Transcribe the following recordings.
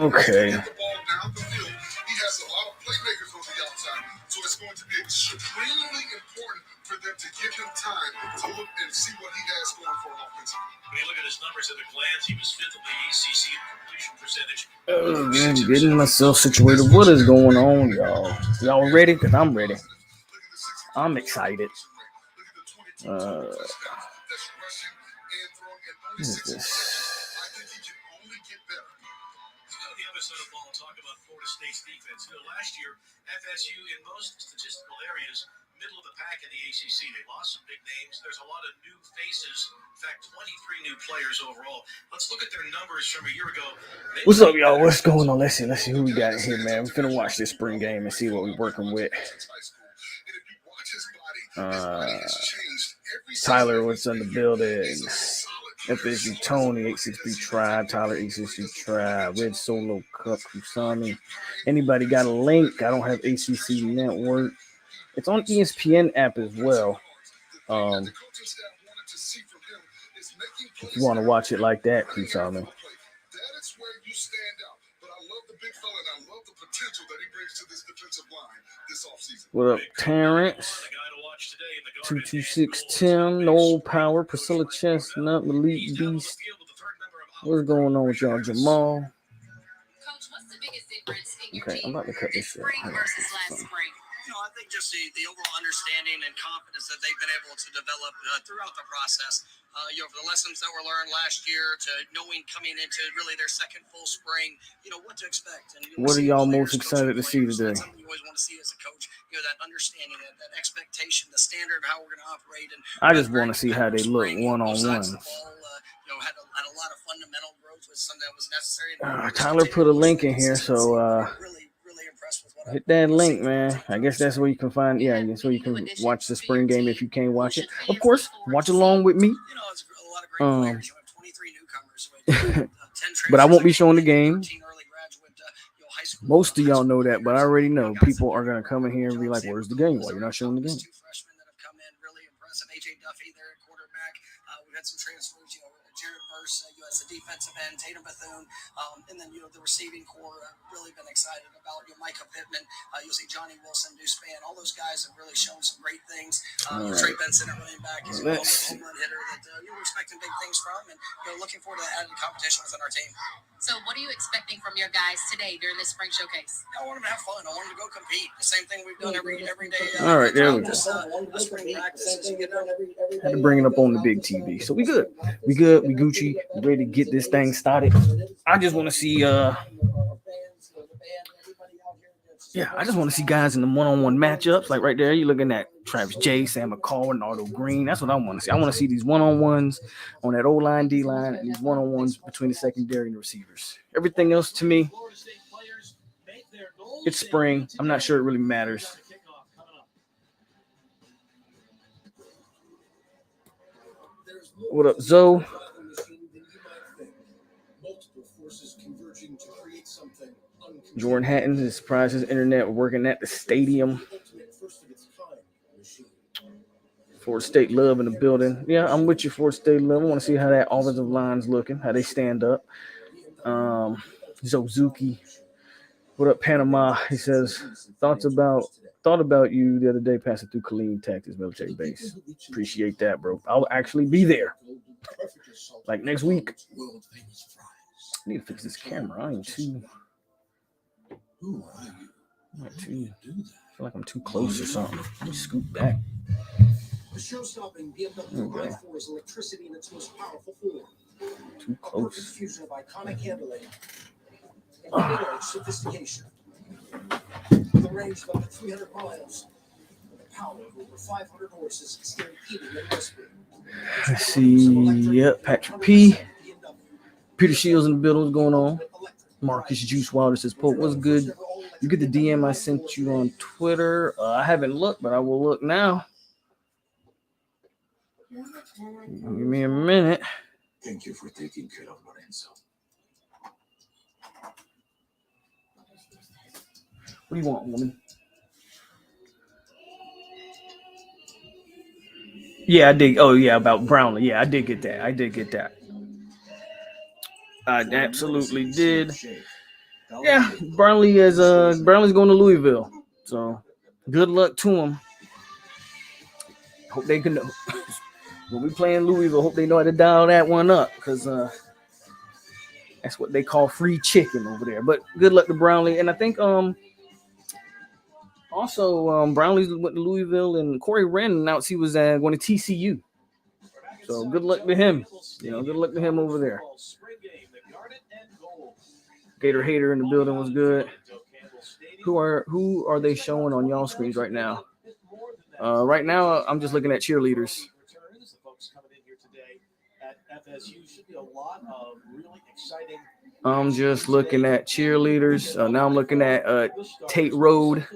Okay. Get the ball down the field. He has a lot of playmakers on the outside, so it's going to be extremely important for them to give him time to look and see what he has going for an offense. When you look at his numbers at a glance, he was fifth in the ACC completion percentage. Oh, man, getting myself situated. What is going on, y'all? Y'all ready? Because I'm ready. I'm excited. What is this? The other side of the ball, talk about Florida State's defense. Last year, FSU in most statistical areas, middle of the pack in the ACC. They lost some big names. There's a lot of new faces. In fact, 23 new players overall. Let's look at their numbers from a year ago. What's up, y'all? What's going on? Let's see who we got in here, man. We're finna watch this spring game and see what we're working with. Tyler, what's in the building? FSU Tony, 863 Tribe, Tyler, 863 Tribe, Red Solo Cup, Kusami. Anybody got a link? I don't have ACC Network. It's on ESPN app as well. If you want to watch it like that, Kusami. That is where you stand out. But I love the big fella and I love the potential that he brings to this defensive line this offseason. What up, Terrence? 226 Tim, Noel Power, Priscilla Chestnut, Malik Beast. What's going on with y'all, Jamal? Okay, I'm about to cut this shit. I think just the overall understanding and confidence that they've been able to develop throughout the process. For the lessons that were learned last year to knowing coming into really their second full spring, what to expect. And what are y'all most excited to see today? That's something you always want to see as a coach. That understanding, that expectation, the standard of how we're going to operate. And I just want to see how they look one-on-ones. Had a lot of fundamental growth was something that was necessary. Tyler put a link in here, so really impressed with what hit that link, man. I guess that's where you can find. Yeah, that's where you can watch the spring game if you can't watch it. Of course, watch along with me. It's a lot of great players. You have 23 newcomers. 10 but I won't be showing the game. Most of y'all know that, but I already know people are gonna come in here and be like, "Where's the game? Why you're not showing the game?" Two freshmen that have come in really impressive. AJ Duffy there at quarterback. We've had some transfers. Jared Verse, as a defensive end, Tatum Bethune, and then the receiving core. Really been excited about Micah Pittman. You'll see Johnny Wilson, Deuce-Span. All those guys have really shown some great things. Trey Benson, at running back, is a home run hitter that we're expecting big things from, and looking forward to the added competition within our team. So, what are you expecting from your guys today during this spring showcase? I want them to have fun. I want them to go compete. The same thing we've done every day. All right, there we go. Spring practice. Had to bring it up on the big TV. So we good. We Gucci. We ready to get this thing started. I just want to see I just want to see guys in the one-on-one matchups. Like right there, you're looking at Travis J, Sam McCall, and Ardo Green. That's what I want to see. I want to see these one-on-ones on that O-line, D-line, and these one-on-ones between the secondary and the receivers. Everything else to me, it's spring. I'm not sure it really matters. What up, Zoe? Jordan Hatton is surprised his internet working at the stadium. Florida State love in the building. Yeah, I'm with you, Florida State love. I want to see how that offensive line's looking, how they stand up. Zozuki. What up, Panama? He says, thought about you the other day passing through Killeen, Texas military base. Appreciate that, bro. I'll actually be there. Like next week. I need to fix this camera. I feel like I'm too close or something. Let me scoot back. The show-stopping BMW i4 is electricity in its most powerful form. Too close. A fusion of iconic handling and cutting-edge sophistication. With a range of up to 300 miles, and the power of over 500 horses stampeding and whispering. I see. Yep, Patrick P. Peter Shields in the building. What's going on? Marcus Juice Wilder says, "Poke, what's good? You get the DM I sent you on Twitter. I haven't looked, but I will look now. Give me a minute." Thank you for taking care of Lorenzo. What do you want, woman? Yeah, I did. Oh, yeah, about Brownlee. Yeah, I did get that. I absolutely did. Yeah, Brownlee's going to Louisville. So good luck to him. Hope they can. When we play in Louisville, hope they know how to dial that one up, because that's what they call free chicken over there. But good luck to Brownlee, and I think also Brownlee went to Louisville, and Corey Wren announced he was going to TCU. So good luck to him. Good luck to him over there. Gator Hater in the building was good. Who are they showing on y'all screens right now? Right now, I'm just looking at cheerleaders. I'm just looking at cheerleaders. Now I'm looking at Tate Road.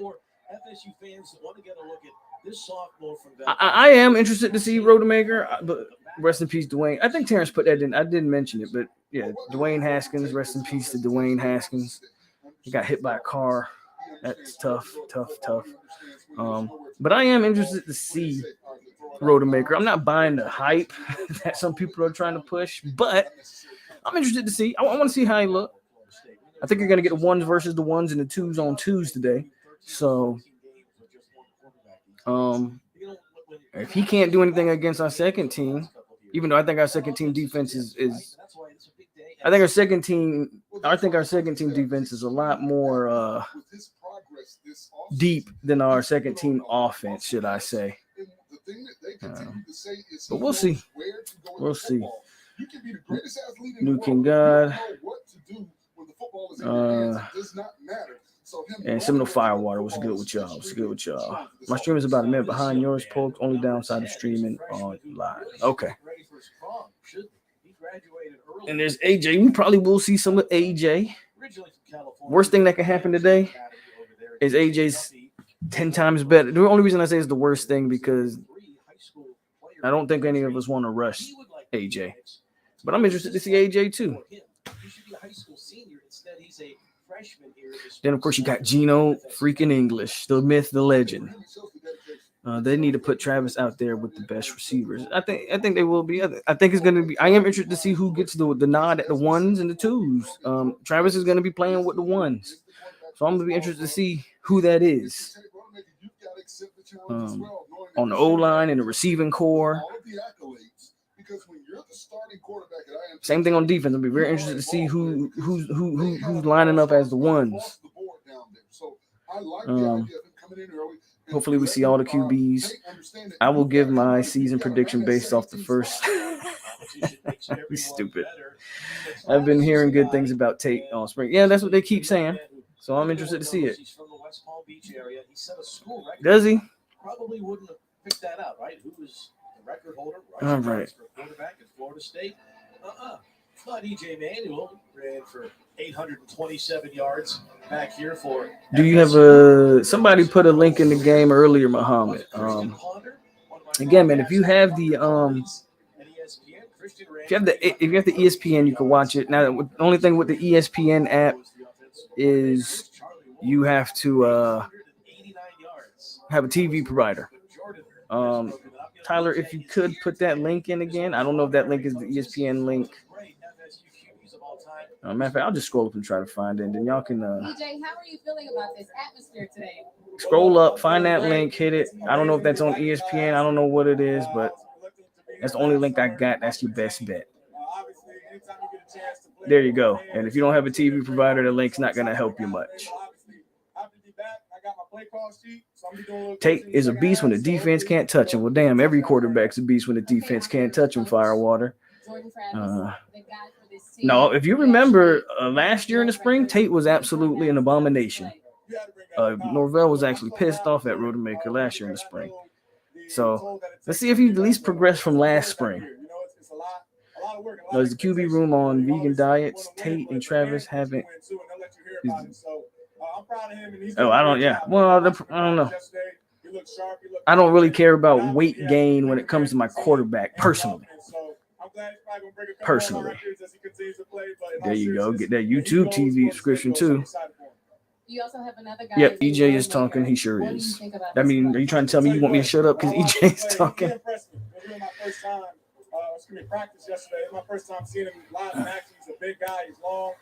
I am interested to see Rodemaker, but rest in peace, Dwayne. I think Terrence put that in. I didn't mention it, but yeah, Dwayne Haskins. Rest in peace to Dwayne Haskins. He got hit by a car. That's tough. But I am interested to see Rodemaker. I'm not buying the hype that some people are trying to push, but I'm interested to see. I want to see how he look. I think you're going to get the ones versus the ones and the twos on twos today. So if he can't do anything against our second team, even though I think our second team defense I think our second team defense is a lot more deep than our second team offense, should I say. But we'll see. New King God. And Seminole Firewater was good with y'all. My stream is about a minute behind yours, POLK. Only downside of streaming on live. Okay. And there's AJ. We probably will see some of AJ. Worst thing that can happen today is AJ's 10 times better. The only reason I say it's the worst thing because I don't think any of us want to rush AJ. But I'm interested to see AJ too. Then, of course, you got Gino freaking English, the myth, the legend. They need to put Travis out there with the best receivers. I think they will be. I think it's going to be. I am interested to see who gets the nod at the ones and the twos. Travis is going to be playing with the ones, so I'm going to be interested to see who that is. On the O line and the receiving core. Same thing on defense. I'll be very interested to see who's lining up as the ones. Hopefully we see all the QBs. I will give my season prediction based off the first. He's stupid. I've been hearing good things about Tate on spring. Yeah, that's what they keep saying. So I'm interested to see it. Does he? Probably wouldn't have picked that out, right? Who was the record holder? All right. For quarterback at Florida State. It's not EJ Manuel. Ran for 827 yards back here for. Do you have somebody put a link in the game earlier, Muhammad? Again, man, if you have the ESPN, you can watch it. Now, the only thing with the ESPN app is you have to have a TV provider. Tyler, if you could put that link in again. I don't know if that link is the ESPN link. Matter of fact, I'll just scroll up and try to find it, and then y'all can. DJ, how are you feeling about this atmosphere today? Scroll up, find that link, hit it. I don't know if that's on ESPN. I don't know what it is, but that's the only link I got. That's your best bet. There you go. And if you don't have a TV provider, the link's not going to help you much. Tate is a beast when the defense can't touch him. Well, damn, every quarterback's a beast when the defense can't touch him, Firewater. No, if you remember last year in the spring, Tate was absolutely an abomination. Norvell was actually pissed off at Rodemaker last year in the spring. So let's see if he at least progressed from last spring. There's the QB room on vegan diets. Tate and Travis haven't. Oh, I don't. Yeah. Well, I don't know. I don't really care about weight gain when it comes to my quarterback personally. There you go. Get that YouTube TV subscription too. You also have another guy. Yep, EJ is talking. He sure is. I mean, are you trying to tell me you want me to shut up because EJ is talking? Practice yesterday. It's my first time seeing him live in action. He's a big guy. He's long.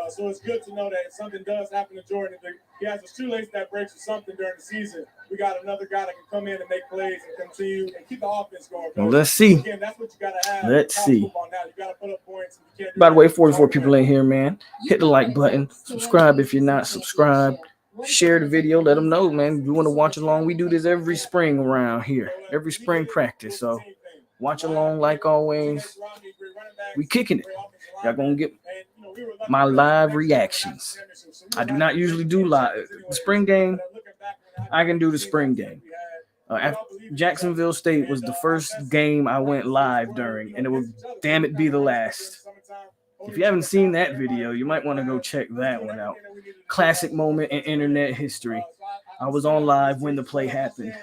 So it's good to know that if something does happen to Jordan, if he has a shoelace that breaks or something during the season, we got another guy that can come in and make plays and continue and keep the offense going. Well, let's see. Again, that's what you got to have. Let's see. Now. You got to put up points. You can't do By the way, that. 44 people in here, man. Hit the like button. Subscribe if you're not subscribed. Share the video. Let them know, man. If you want to watch along, we do this every spring around here. Every spring practice. So watch along like always. We kicking it. Y'all going to get my live reactions. I do not usually do live. The spring game, I can do the spring game. Jacksonville State was the first game I went live during, and it will, damn it, be the last. If you haven't seen that video, you might want to go check that one out. Classic moment in internet history. I was on live when the play happened.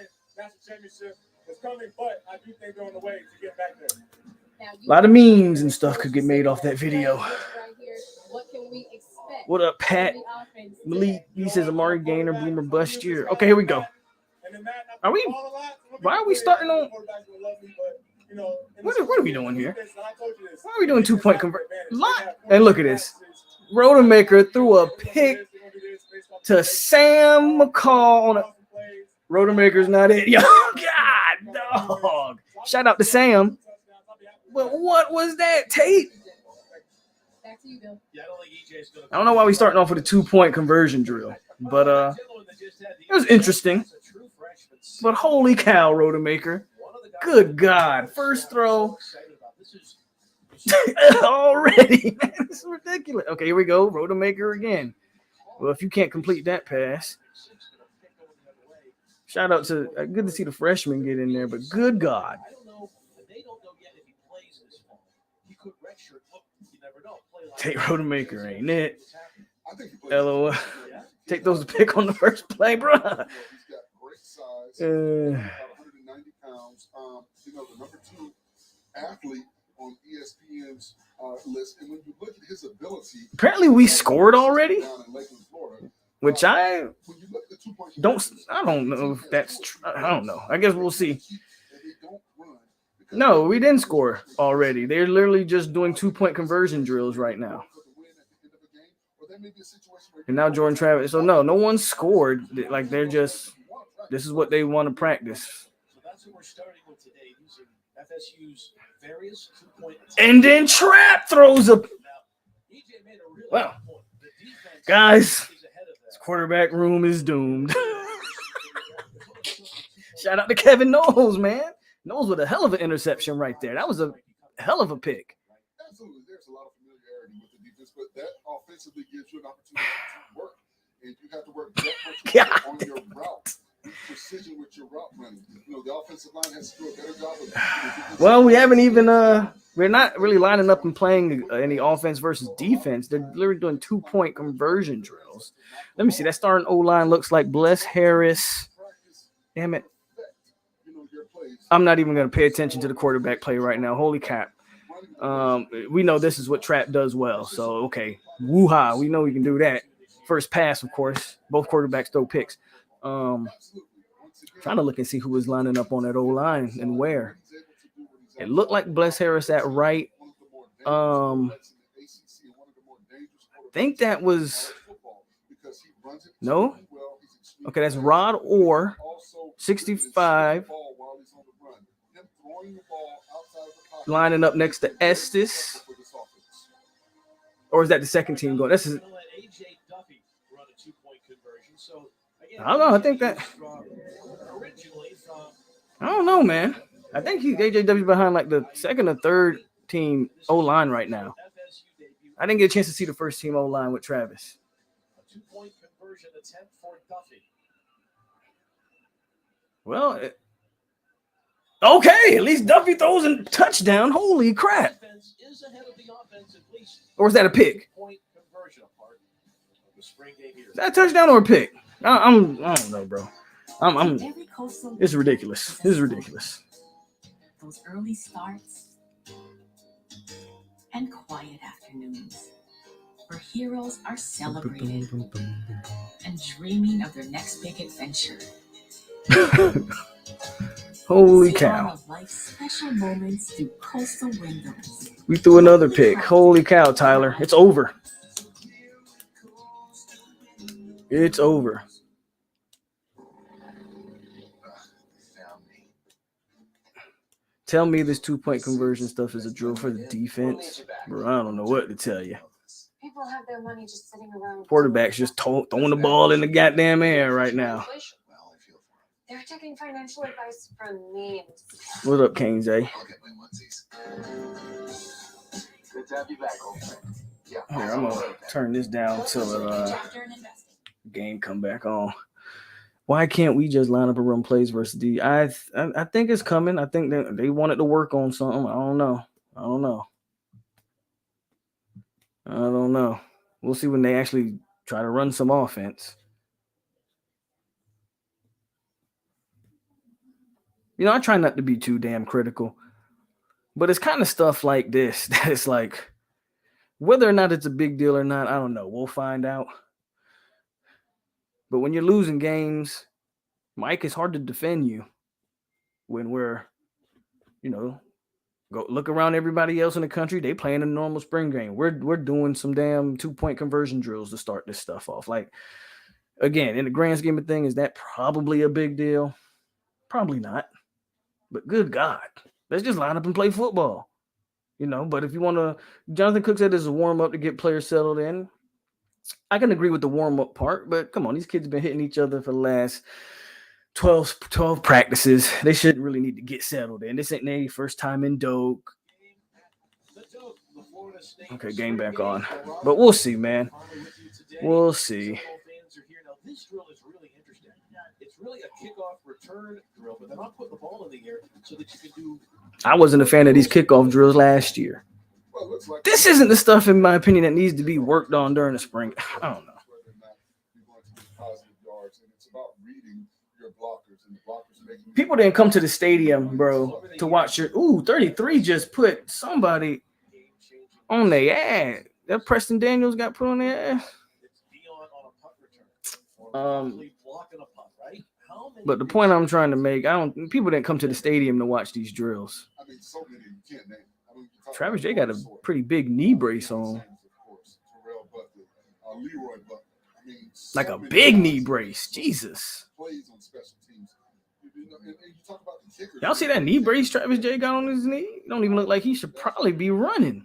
A lot of memes and stuff could get made off that video. What up, Pat? Malik, he says Amari Gainer, boomer bust year. Okay, here we go. Why are we starting on? What are we doing here? Why are we doing 2-point convert? And look at this. Rodemaker threw a pick to Sam Mccall on a. Rodemaker's not it. Yo, God, dog. Shout out to Sam. But what was that, Tate? Back to you, Bill. I don't know why we starting off with a 2-point conversion drill, but it was interesting. But holy cow, Rodemaker. Good God. First throw. Already, man. This is ridiculous. Okay, here we go. Rodemaker again. Well, if you can't complete that pass. Shout out to, good to see the freshman get in there, but good God. Take Rodemaker, ain't it? LOL. Take those to pick on the first play, bro. He's got great size. About 190 pounds. The number 2 athlete on ESPN's list. And when you look at his ability, apparently we scored already, down in Lakeland, Florida, which I when you look at the 2-point don't know if that's true. I don't know. I guess we'll see. and they don't run because No, we didn't score already. They're literally just doing 2-point conversion drills right now. for the win at the end of the game, or there may be a situation where And now Jordan Travis. So no one scored. Like they're just, this is what they want to practice. So that's what we're starting with today, using FSU's various 2-point. And then Trap throws a. Now, EJ made a really Well, good point. The defense guys, is ahead of that. this quarterback room is doomed. Shout out to Kevin Knowles, man. Knowles with a hell of an interception right there. That was a hell of a pick. absolutely there's a lot of familiarity with the defense, but that offensively gives you an opportunity to work, and you have to work that much on your route, precision with your route running. The offensive line has to do a better job of. Well, we haven't even we're not really lining up and playing any offense versus defense. They're literally doing 2-point conversion drills. Let me see. That starting O-line looks like Bless Harris. Damn it. I'm not even going to pay attention to the quarterback play right now. Holy cap. We know this is what Trap does well. So, okay. Woo-ha. We know we can do that. First pass, of course. Both quarterbacks throw picks. Trying to look and see who was lining up on that O-line and where. It looked like Bless Harris at right. I think that was no. Okay, that's Rod Orr, 65, lining up next to Estes. Or is that the second team going? This is. I don't know. I think that. I don't know, man. I think AJW behind like the second or third team O-line right now. I didn't get a chance to see the first team O-line with Travis. A 2-point conversion attempt for Duffy. Well, okay. At least Duffy throws a touchdown. Holy crap. Is ahead of the offense at least. Or was that a pick? Point conversion part of the spring game here. Is that a touchdown or a pick? I don't know, bro. It's ridiculous. This is ridiculous. Those early starts and quiet afternoons where heroes are celebrated and dreaming of their next big adventure. Holy cow. Life's special moments through coastal windows. We threw another pick. Holy cow, Tyler. It's over. It's over. Tell me this 2-point conversion stuff is a drill for the defense. Bro, I don't know what to tell you. People have their money just sitting around. Quarterback's just throwing the ball in the goddamn air right now. They're taking financial advice from me. What up, Kane Zay? Here, I'm gonna turn this down till the game come back on. Why can't we just line up and run plays versus D? I think it's coming. I think they wanted to work on something. I don't know. We'll see when they actually try to run some offense. I try not to be too damn critical, but it's kind of stuff like this that it's like, whether or not it's a big deal or not, I don't know. We'll find out. But when you're losing games, Mike, it's hard to defend you when we're, go look around everybody else in the country. They playing a normal spring game. We're doing some damn 2-point conversion drills to start this stuff off. Like, again, in the grand scheme of things, is that probably a big deal? Probably not. But good God, let's just line up and play football. But if you want to, Jonathan Cook said there's a warm-up to get players settled in. I can agree with the warm-up part, but come on, these kids have been hitting each other for the last 12 practices. They shouldn't really need to get settled in. This ain't their first time in Doak. Okay, game back on. But we'll see, man. We'll see. This drill is really interesting. It's really a kickoff return drill, but they're not putting the ball in the air so that you can do. I wasn't a fan of these kickoff drills last year. This isn't the stuff, in my opinion, that needs to be worked on during the spring. I don't know. People didn't come to the stadium, bro, to watch your. 33 just put somebody on their ass. That Preston Daniels got put on their ass. But the point I'm trying to make, people didn't come to the stadium to watch these drills. Travis J got a pretty big knee brace on. Like a big knee brace. Jesus. Y'all see that knee brace Travis J got on his knee? It don't even look like he should probably be running.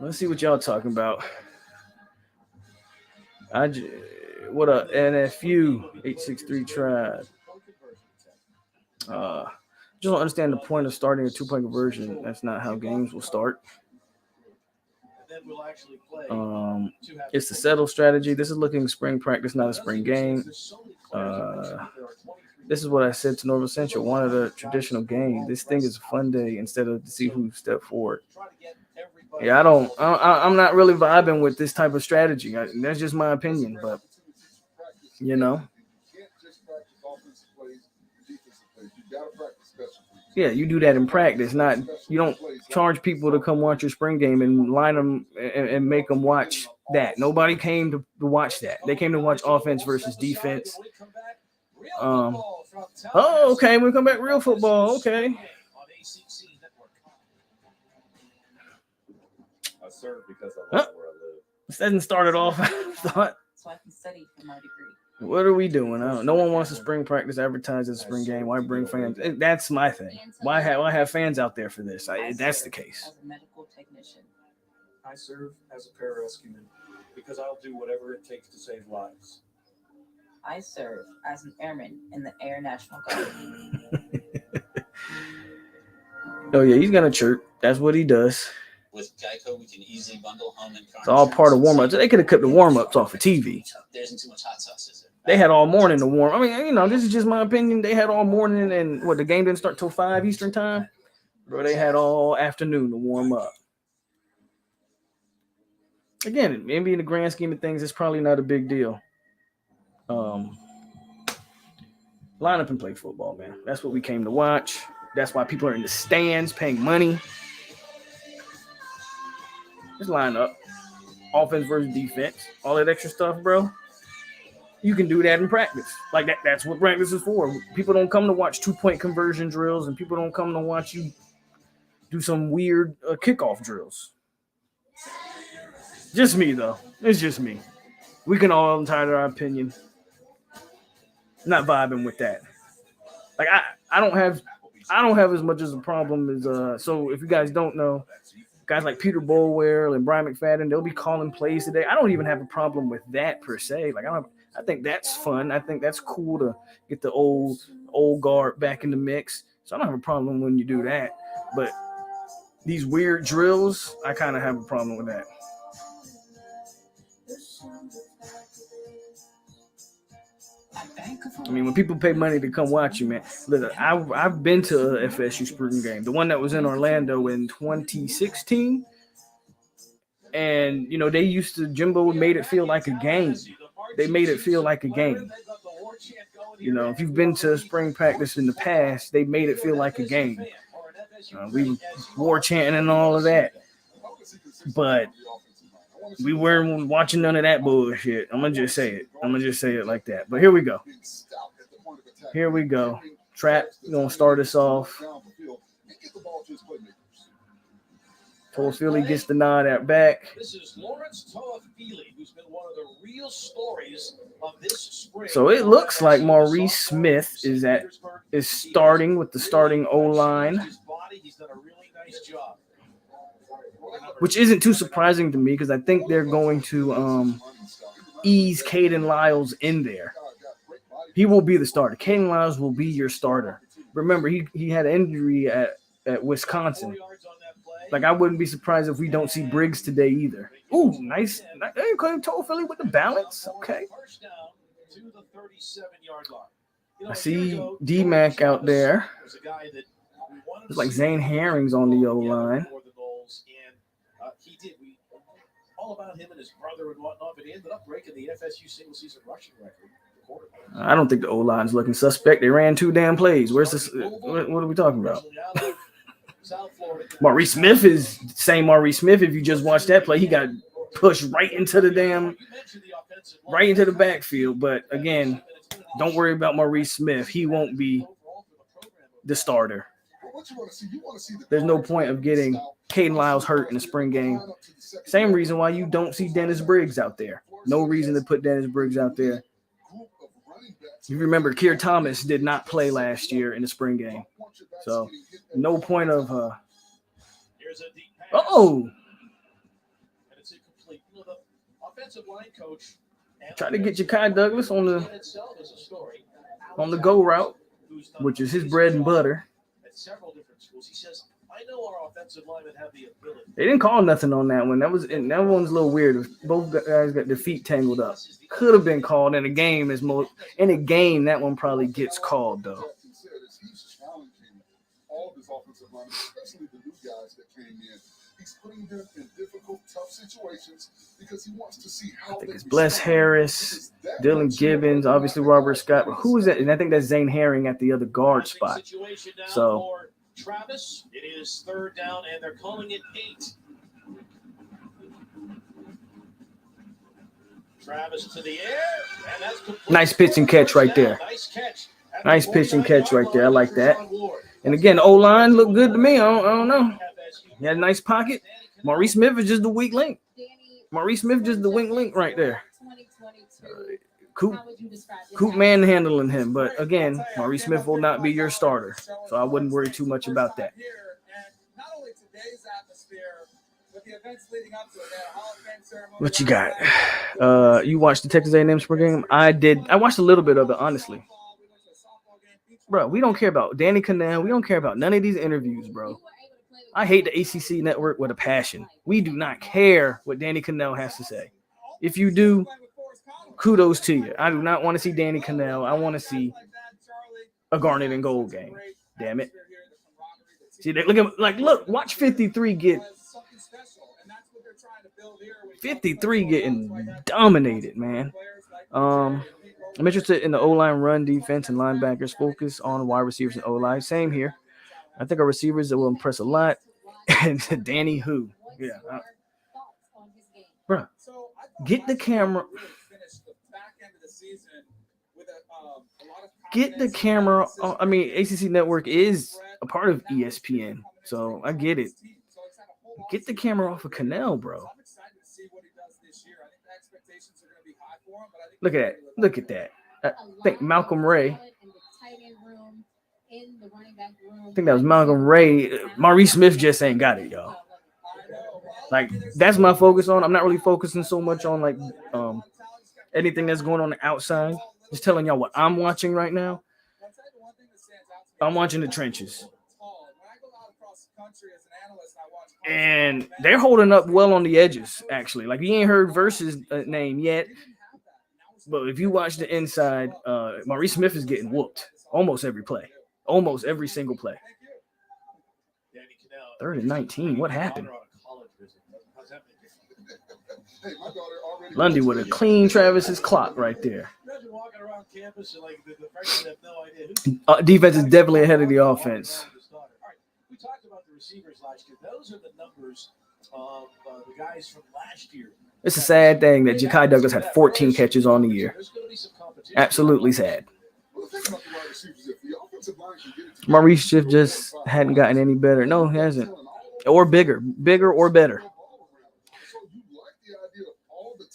Let's see what y'all talking about. What up, NFU 863 tribe. Just don't understand the point of starting a 2-point conversion. That's not how games will start. It's the settle strategy. This is looking spring practice, not a spring game. This is what I said to Norval Central. Wanted a traditional game. This thing is a fun day instead of to see who step forward. Yeah, I'm not really vibing with this type of strategy. That's just my opinion, but yeah, you do that in practice. You don't charge people to come watch your spring game and line them and make them watch that. Nobody came to watch that. They came to watch offense versus defense. Okay, we come back real football. Okay. Because I love where I live. This doesn't start it off. I thought. So I can study for my degree. What are we doing? No one wants a spring practice advertised as a spring game. Why bring fans? That's my thing. Why have fans out there for this? That's the case. As a medical technician. I serve as a pararescueman because I'll do whatever it takes to save lives. I serve as an airman in the Air National Guard. Oh yeah, he's got a chirp. That's what he does. With Geico, we can easily bundle home and car. It's all part of warm-ups. They could have cut the warm-ups off of TV. There isn't too much hot sauce, is there? They had all morning to warm. I mean, this is just my opinion. They had all morning, and the game didn't start till 5 Eastern time. Bro, they had all afternoon to warm up. Again, maybe in the grand scheme of things, it's probably not a big deal. Line up and play football, man. That's what we came to watch. That's why people are in the stands paying money. Just line up. Offense versus defense. All that extra stuff, bro. You can do that in practice. Like that's what practice is for. People don't come to watch 2-point conversion drills, and people don't come to watch you do some weird kickoff drills. Just me though. It's just me. We can all entitle our opinion. Not vibing with that. Like I don't have as much as a problem as so if you guys don't know, guys like Peter Bolwell and Brian McFadden, they'll be calling plays today. I don't even have a problem with that per se. Like I think that's fun. I think that's cool to get the old guard back in the mix. So I don't have a problem when you do that. But these weird drills, I kind of have a problem with that. I mean, when people pay money to come watch you, man. Look, I've been to a FSU spring game, the one that was in Orlando in 2016, and you know Jimbo made it feel like a game. They made it feel like a game. You know, if you've been to spring practice in the past, they made it feel like a game. We war chanting and all of that, but we weren't watching none of that bullshit. I'm gonna just say it like that. But here we go. Trap gonna start us off. Toafili gets the nod at back. This is Lawrence Toafili, who's been one of the real stories of this spring. So it looks like Maurice Smith is starting with the starting O-line, He's done a really nice job. which isn't too surprising to me because I think they're going to ease Caden Lyles in there. He will be the starter. Caden Lyles will be your starter. Remember, he had an injury at Wisconsin. Like, I wouldn't be surprised if we don't see Briggs today either. Ooh, nice. Hey, Toafili with the balance. Okay. I see D-Mac out there. It's like Zane Herring's on the O-line. He did. All about him and his brother and whatnot, but he ended up breaking the FSU single-season rushing record. I don't think the O-line's looking suspect. They ran 2 damn plays. Where's this? What are we talking about? Maurice Smith is the same Maurice Smith. If you just watch that play, he got pushed right into the backfield. But again, don't worry about Maurice Smith. He won't be the starter. There's no point of getting Caden Lyles hurt in the spring game. Same reason why you don't see Dennis Briggs out there. No reason to put Dennis Briggs out there. You remember, Keir Thomas did not play last year in the spring game. So, no point of try to get Ja'Kai Douglas on the go route, which is his bread and butter. They didn't call nothing on that one. That one's a little weird. Both guys got their feet tangled up. Could have been called in a game. That one probably gets called though. Especially the new guys that came in. He's putting them in difficult, tough situations because he wants to see how. I think it's Bless Harris, Dylan Gibbons, obviously Robert Scott. But who is that? And I think that's Zane Herring at the other guard spot. So Travis, it is 3rd down, and they're calling it 8. Travis to the air, and that's complete. Nice pitch and catch right there. Nice pitch and catch right there. I like that. And again, O-line looked good to me. I don't know. He had a nice pocket. Maurice Smith is just the weak link. Maurice Smith just the weak link right there. Coop manhandling him. But again, Maurice Smith will not be your starter. So I wouldn't worry too much about that. What you got? You watched the Texas A&M spring game? I did. I watched a little bit of it, honestly. Bro, we don't care about Danny Cannell. We don't care about none of these interviews, bro. I hate the ACC network with a passion. We do not care what Danny Cannell has to say. If you do, kudos to you. I do not want to see Danny Cannell. I want to see a Garnet and Gold game. Damn it. See, look, watch 53 get 53 getting dominated, man. I'm interested in the O-line run defense and linebackers focus on wide receivers and O-line. Same here. I think our receivers that will impress a lot. And Danny who? Yeah. Bro, get the camera. Get the camera. I mean, ACC Network is a part of ESPN, so I get it. Get the camera off of Cannell, bro. Look at that. Look at that. I think Malcolm Ray. I think that was Malcolm Ray. Maurice Smith just ain't got it, y'all. Like, that's my focus on. I'm not really focusing so much on like anything that's going on the outside. Just telling y'all what I'm watching right now. I'm watching the trenches. And they're holding up well on the edges, actually. Like, you ain't heard Versus name yet. But if you watch the inside, Maurice Smith is getting whooped almost every play. Almost every single play. 3rd and 19. What happened? Lundy with a clean Travis's clock right there. Defense is definitely ahead of the offense. We talked about the receivers last year. Those are the numbers of the guys from last year. It's a sad thing that Ja'Kai Douglas had 14 catches on the year. Absolutely sad. Maurice Smith just hadn't gotten any better. No, he hasn't. Or bigger. Bigger or better.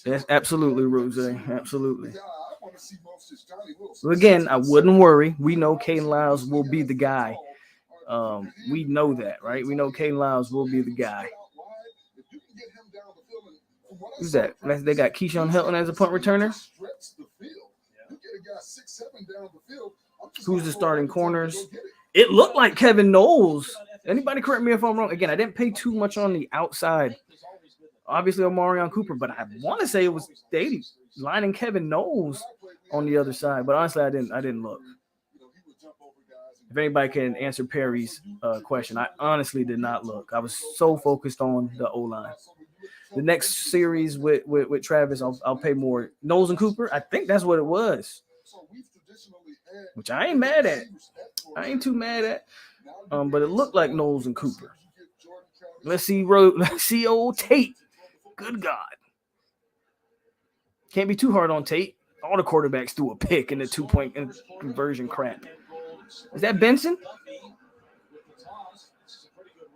Yes, absolutely, Rose. Absolutely. But again, I wouldn't worry. We know Caden Lyles will be the guy. We know that, right? We know Caden Lyles will be the guy. Who's that? They got Keyshawn Helton as a punt returner. Who's the starting corners? It looked like Kevin Knowles. Anybody correct me if I'm wrong? Again, I didn't pay too much on the outside. Obviously, Omarion Cooper, but I want to say it was Davey lining Kevin Knowles on the other side. But honestly, I didn't look. If anybody can answer Perry's question, I honestly did not look. I was so focused on the O-line. The next series with Travis, I'll pay more. Knowles and Cooper, I think that's what it was, which I ain't mad at. I ain't too mad at. But it looked like Knowles and Cooper. Let's see old Tate. Good God. Can't be too hard on Tate. All the quarterbacks threw a pick in the 2-point conversion crap. Is that Benson?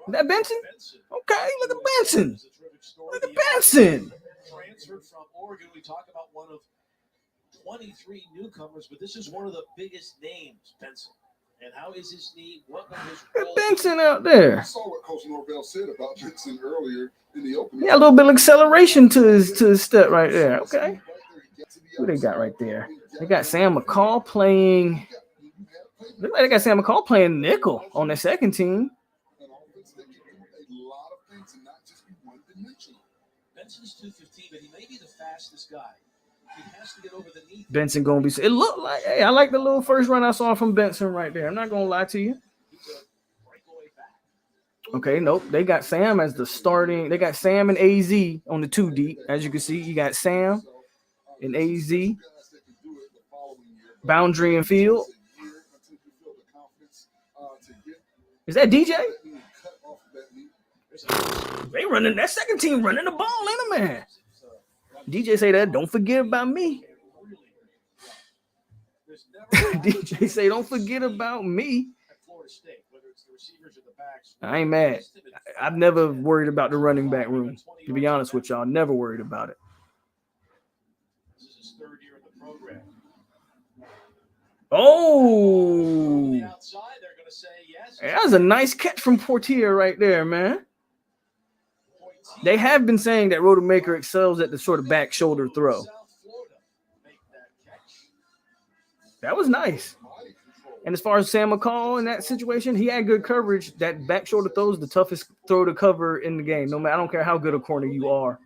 Is that Benson? Okay, look at Benson. Look at Benson. Transferred from Oregon. We talk about one of 23 newcomers, but this is one of the biggest names, Benson. And how is his knee? What was his role? Benson out there. I saw what Coach Norvell said about Benson earlier in the opening. Yeah, a little bit of acceleration to his step right there. Okay. Who they got right there? They got Sam McCall playing. Look like they got Sam McCall playing nickel on their second team. Benson's 215, but he may be the fastest guy. He has to get over the knee. Benson gonna be. It looked like. Hey, I like the little first run I saw from Benson right there. I'm not gonna lie to you. Okay, nope. They got Sam as the starting. They got Sam and AZ on the 2 deep. As you can see, you got Sam and AZ. Boundary and field. Is that DJ? They running that second team running the ball, ain't it, man? DJ say that. Don't forget about me. DJ say, don't forget about me. I ain't mad. I've never worried about the running back room. To be honest with y'all, never worried about it. This is his 3rd year in the program. Oh, Outside, they're going to say yes. that was a nice catch from Portier right there, man. They have been saying that Rodemaker excels at the sort of back shoulder throw. That was nice. And as far as Sam McCall in that situation, he had good coverage. That back shoulder throw is the toughest throw to cover in the game. No matter, I don't care how good a corner you are.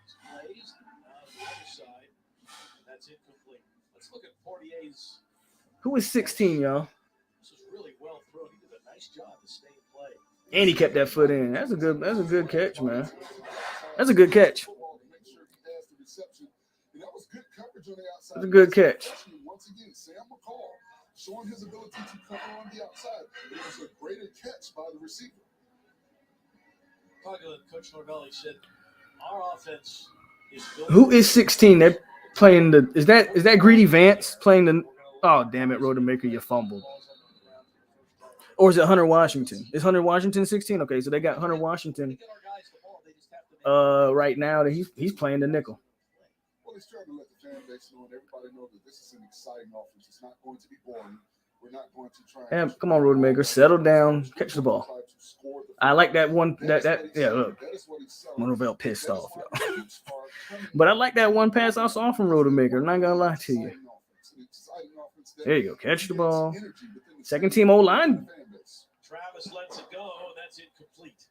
Who is 16, y'all? And he kept that foot in. That's a good catch, man. That's a good catch. That's a good catch. Once again, Sam McCall showing his ability to cover on the outside. It was a greater catch by the receiver. Coach Norvell said, "Our offense is built." Who is 16? They're playing the. Is that Greedy Vance playing the? Oh, damn it, Rodemaker, you fumbled. Or is it Hunter Washington? Is Hunter Washington 16? Okay, so they got Hunter Washington right now that he's playing the nickel. Well, he's trying to let the fan base know and everybody know that this is an exciting offense. It's not going to be boring. We're not going to try. Come on, Rodemaker, settle down, catch the ball. I like that one. That yeah. Look, Monroville pissed off, y'all. But I like that one pass I saw from Rodemaker. I'm not gonna lie to you. There you go, catch the ball. Second team O line. Travis lets it go. That's incomplete.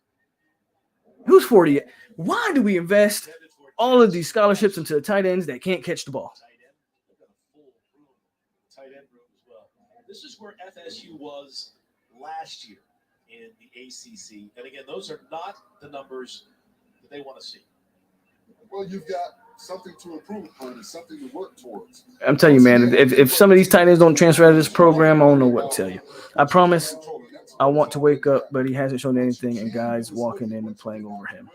Who's 40? Why do we invest all of these scholarships into the tight ends that can't catch the ball? Tight end room as well. This is where FSU was last year in the ACC. And again, those are not the numbers that they want to see. Well, you've got something to improve upon and something to work towards. I'm telling you, man, if some of these tight ends don't transfer out of this program, I don't know what to tell you. I promise I want to wake up, but he hasn't shown anything, and guys walking in and playing over him.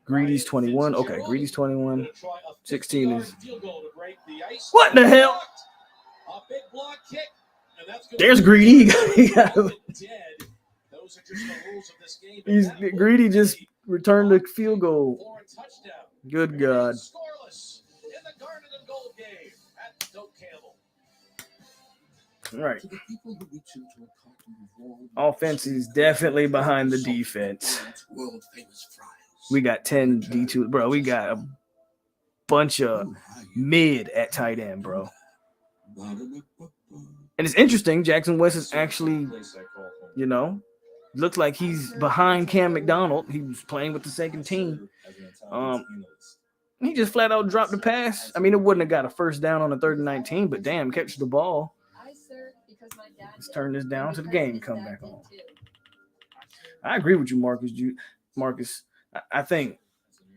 Greedy's 21. Okay, Greedy's 21. 16 is... What the hell? There's Greedy. He's Greedy just returned a field goal. Good God. All right. Offense is definitely behind the defense. We got 10 D2. Bro, we got a bunch of mid at tight end, bro. And it's interesting. Jackson West is actually, looks like he's behind Cam McDonald. He was playing with the second team. He just flat out dropped the pass. I mean, it wouldn't have got a first down on a 3rd and 19, but damn, catch the ball. Let's turn this down to the game. Come back on. I agree with you, Marcus. I think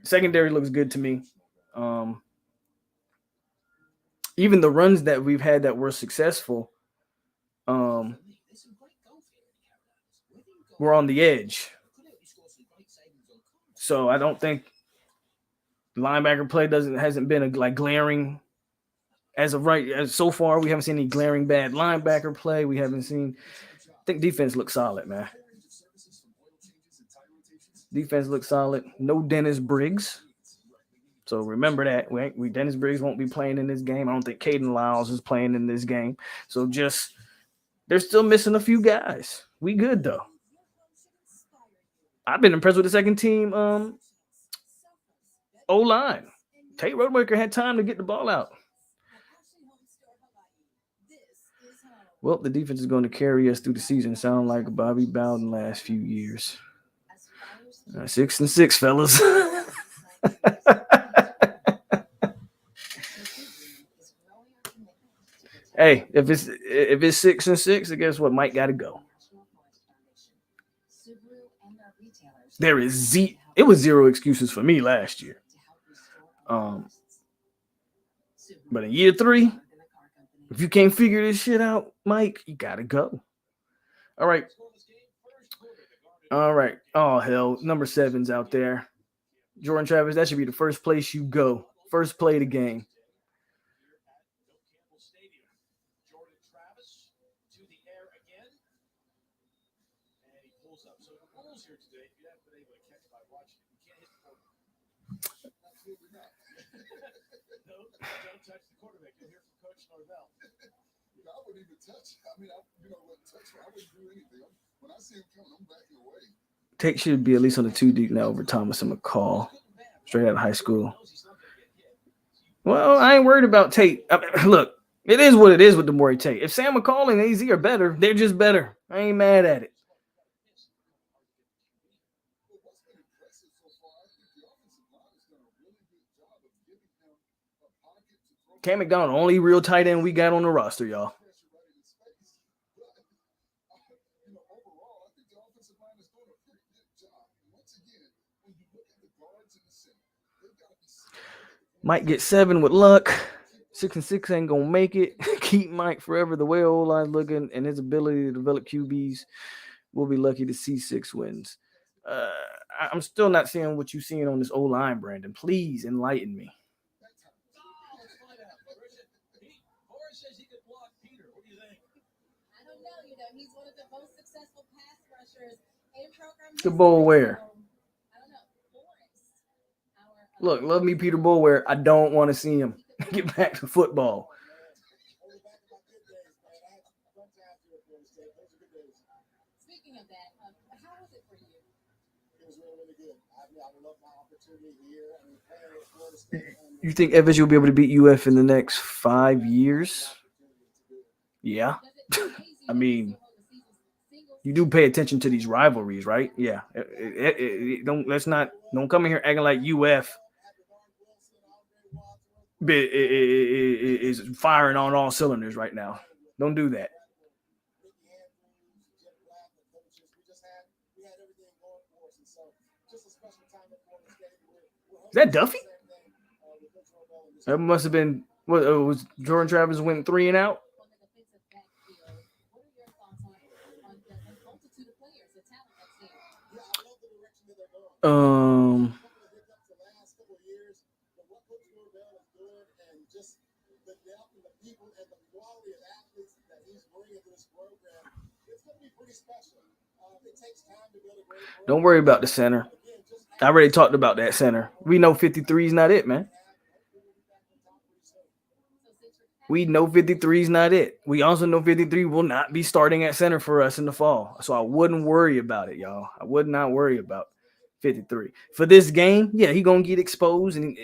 secondary looks good to me. Even the runs that we've had that were successful, we're on the edge. So I don't think linebacker play hasn't been glaring as of so far. We haven't seen any glaring bad linebacker play. We haven't seen. I think defense looks solid, man. Defense looks solid. No Dennis Briggs. So remember that. Dennis Briggs won't be playing in this game. I don't think Caden Lyles is playing in this game. So they're still missing a few guys. We good, though. I've been impressed with the second team O-line. Tate Rodemaker had time to get the ball out. Well, the defense is going to carry us through the season. Sound like Bobby Bowden last few years. 6-6, fellas. Hey, if it's 6-6, I guess what? Mike got to go. It was zero excuses for me last year. But in year 3, if you can't figure this shit out, Mike, you got to go. All right. Oh, hell. Number 7's out there. Jordan Travis, that should be the first place you go. First play of the game. Jordan Travis to the air again. And he pulls up. So the rules here today, if you haven't been able to catch by watching, you can't hit the quarterback. Absolutely not. No, don't touch the quarterback. You'll hear from Coach Norvell. I wouldn't even touch. I mean, I wouldn't do anything. When I see him coming, I'm backing away. Tate should be at least on the 2 deep now over Thomas and McCall. Straight out of high school. Well, I ain't worried about Tate. Look, it is what it is with DeMaury Tate. If Sam McCall and AZ are better, they're just better. I ain't mad at it. Cam McDonald, only real tight end we got on the roster, y'all. Might get 7 with luck. 6-6 ain't gonna make it. Keep Mike forever. The way O-line's looking and his ability to develop QBs, we'll be lucky to see 6 wins. I'm still not seeing what you're seeing on this O-line, Brandon. Please enlighten me. says he could block Peter. What do you think? I don't know. He's one of the most successful pass rushers in program The history. Boulware. I don't know. Forrest, Look, love me, Peter Boulware. I don't want to see him get back to football. Speaking of that, how was it for you? It was really, really good. I love my opportunity here. Playing at Florida State. You think FSU will be able to beat UF in the next 5 years? Yeah. I mean, you do pay attention to these rivalries, right? Yeah. Don't come in here acting like UF is firing on all cylinders right now. Don't do that. Is that Duffy? That must have been what was Jordan Travis went 3 and out. Don't worry about the center. I already talked about that center. We know 53 is not it, man. We know 53 is not it. We also know 53 will not be starting at center for us in the fall. So I wouldn't worry about it, y'all. I would not worry about 53. For this game, yeah, he's going to get exposed and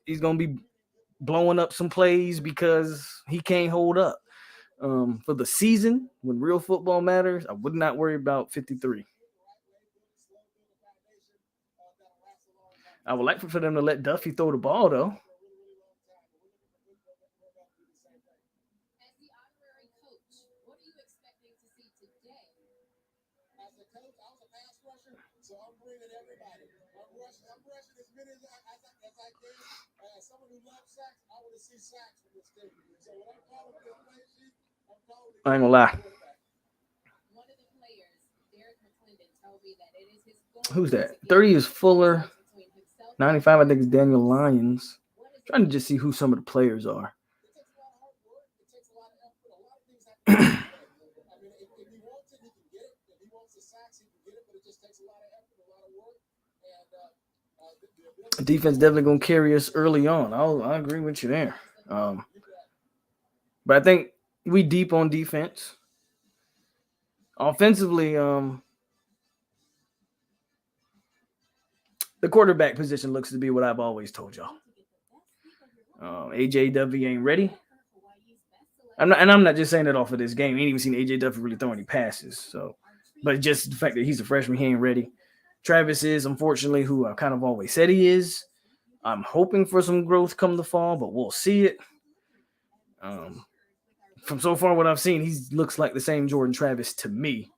he's going to be blowing up some plays because he can't hold up. For the season, when real football matters, I would not worry about 53. I would like for them to let Duffy throw the ball, though. As the honorary coach, what are you expecting to see today? As a coach, I was a pass rusher, so I'm bringing everybody. I'm rushing as many as I can. As someone who loves sacks, I want to see sacks from this team. So when I'm calling for the play sheet, I'm calling I ain't gonna lie. One of the players, Derek McClendon, told me that it is his goal. Who's that? 30 is Fuller. 95, I think, is Daniel Lyons. I'm trying to just see who some of the players are. Defense definitely going to carry us early on. I agree with you there. But I think we deep on defense. Offensively, the quarterback position looks to be what I've always told y'all. A.J. Duffy ain't ready. I'm not just saying that off of this game. I ain't even seen A.J. Duffy really throw any passes. So, but just the fact that he's a freshman, he ain't ready. Travis is, unfortunately, who I kind of always said he is. I'm hoping for some growth come the fall, but we'll see it. From so far what I've seen, he looks like the same Jordan Travis to me.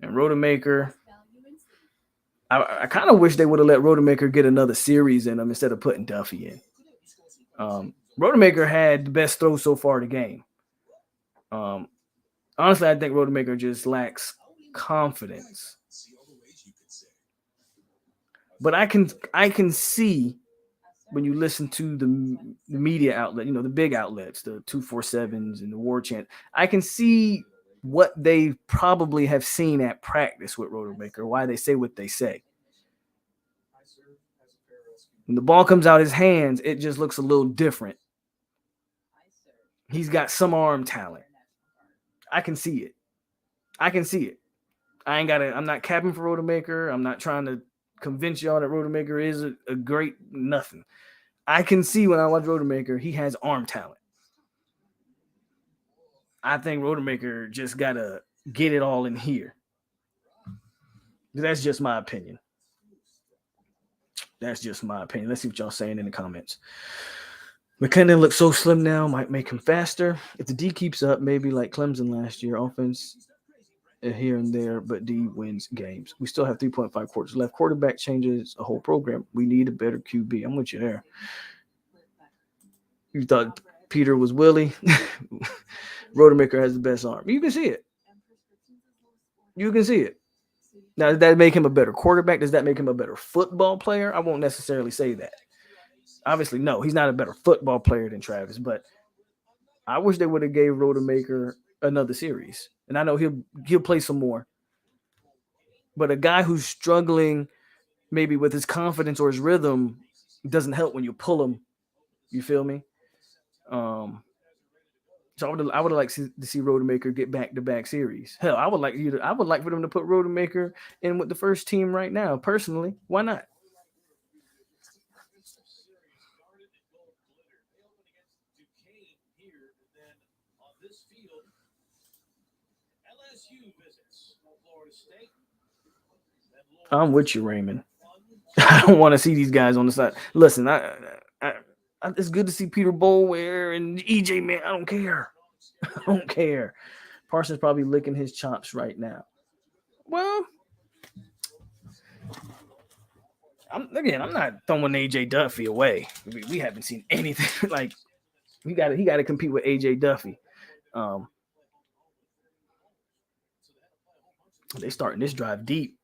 And Rodemaker, I kind of wish they would have let Rodemaker get another series in him instead of putting Duffy in. Rodemaker had the best throw so far in the game. Honestly, I think Rodemaker just lacks confidence. But I can see when you listen to the media outlet, the big outlets, the 247s and the War Chant, I can see what they probably have seen at practice with Rodemaker, why they say what they say. When the ball comes out his hands, it just looks a little different. He's got some arm talent. I can see it. I'm not capping for Rodemaker. I'm not trying to convince y'all that Rodemaker is a great nothing. I can see when I watch Rodemaker, he has arm talent. I think Rodemaker just got to get it all in here. That's just my opinion. Let's see what y'all saying in the comments. McKinnon looks so slim now, might make him faster. If the D keeps up, maybe like Clemson last year, offense here and there, but D wins games. We still have 3.5 quarters left. Quarterback changes a whole program. We need a better QB. I'm with you there. You thought Peter was Willie. Rodemaker has the best arm. You can see it. Now, does that make him a better quarterback? Does that make him a better football player? I won't necessarily say that. Obviously, no, he's not a better football player than Travis, but I wish they would have gave Rodemaker another series. And I know he'll play some more. But a guy who's struggling maybe with his confidence or his rhythm doesn't help when you pull him. You feel me? So I would like to see Rodemaker get back-to-back series. Hell, I would like for them to put Rodemaker in with the first team right now. Personally, why not? I'm with you, Raymond. I don't want to see these guys on the side. Listen, it's good to see Peter Boulware and EJ, man. I don't care. I don't care. Parsons probably licking his chops right now. Well, I'm not throwing AJ Duffy away. We haven't seen anything like he got to compete with AJ Duffy. They starting this drive deep.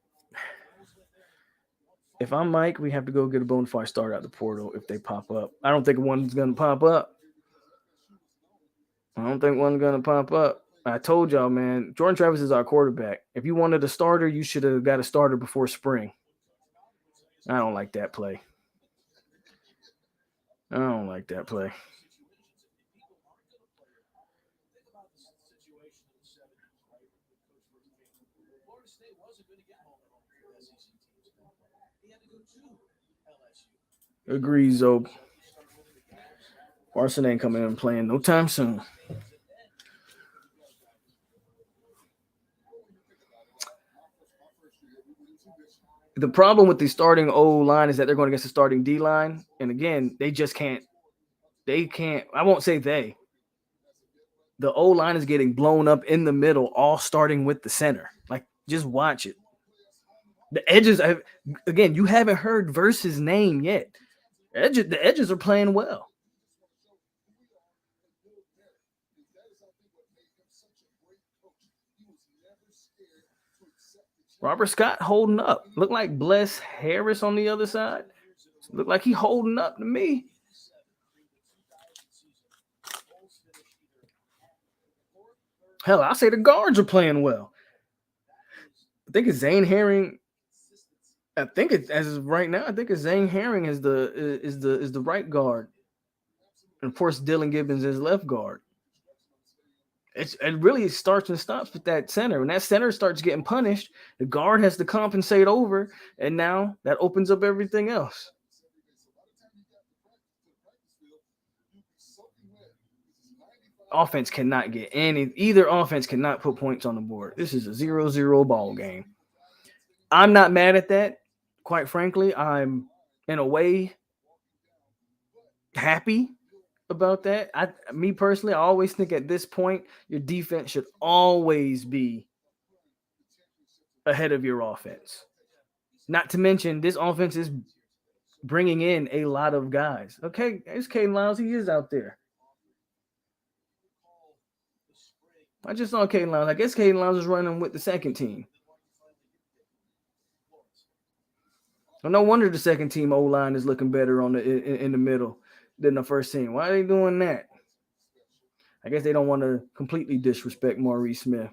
If I'm Mike, we have to go get a bona fide starter out the portal if they pop up. I don't think one's going to pop up. I told y'all, man, Jordan Travis is our quarterback. If you wanted a starter, you should have got a starter before spring. I don't like that play. Agrees, Zoe. Parson ain't coming in and playing no time soon. The problem with the starting O line is that they're going against the starting D line, and again, they just can't. They can't. I won't say they. The O line is getting blown up in the middle, all starting with the center. Like, just watch it. The edges, again, you haven't heard Verse's name yet. The edges are playing well. Robert Scott holding up. Look like Bless Harris on the other side. Look like he holding up to me. Hell, I'll say the guards are playing well. I think it's Zane Herring. I think it's as of right now. I think it's Zane Herring is the right guard, and of course Dylan Gibbons is left guard. It really starts and stops with that center. When that center starts getting punished, the guard has to compensate over, and now that opens up everything else. Offense cannot get either offense cannot put points on the board. This is a 0-0 ball game. I'm not mad at that. Quite frankly, I'm in a way happy about that. Me personally, I always think at this point, your defense should always be ahead of your offense. Not to mention, this offense is bringing in a lot of guys. Okay, it's Caden Lyles. He is out there. I just saw Caden Lyles. I guess Caden Lyles is running with the second team. Well, no wonder the second team O-line is looking better in the middle than the first team. Why are they doing that? I guess they don't want to completely disrespect Maurice Smith.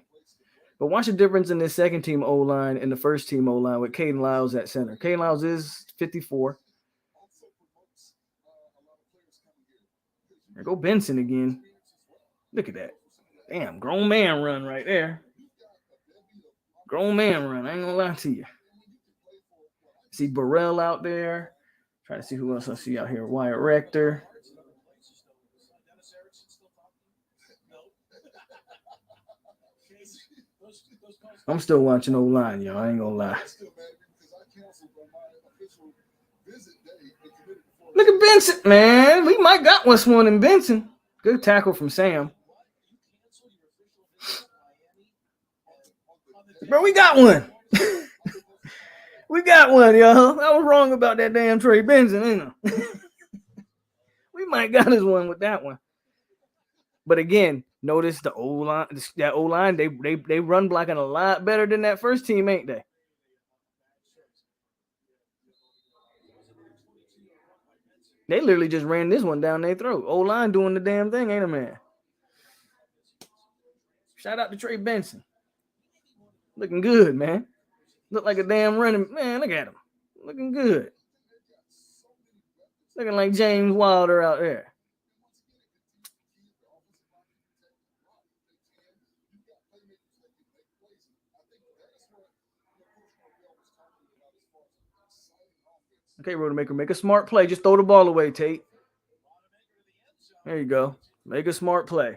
But watch the difference in this second team O-line and the first team O-line with Caden Lyles at center. Caden Lyles is 54. There go Benson again. Look at that. Damn, grown man run right there. Grown man run. I ain't gonna lie to you. See Burrell out there. Try to see who else I see out here. Wyatt Rector. I'm still watching O-line, y'all. I ain't gonna lie. Look at Benson, man. We might got one in Benson. Good tackle from Sam. Bro, we got one. We got one, y'all. I was wrong about that damn Trey Benson, ain't I? We might got us one with that one. But again, notice the O-line, that O-line, they run blocking a lot better than that first team, ain't they? They literally just ran this one down their throat. O-line doing the damn thing, ain't it, man? Shout out to Trey Benson. Looking good, man. Look like a damn running man. Look at him. Looking good. Looking like James Wilder out there. Okay, Rodemaker, make a smart play. Just throw the ball away, Tate. There you go. Make a smart play.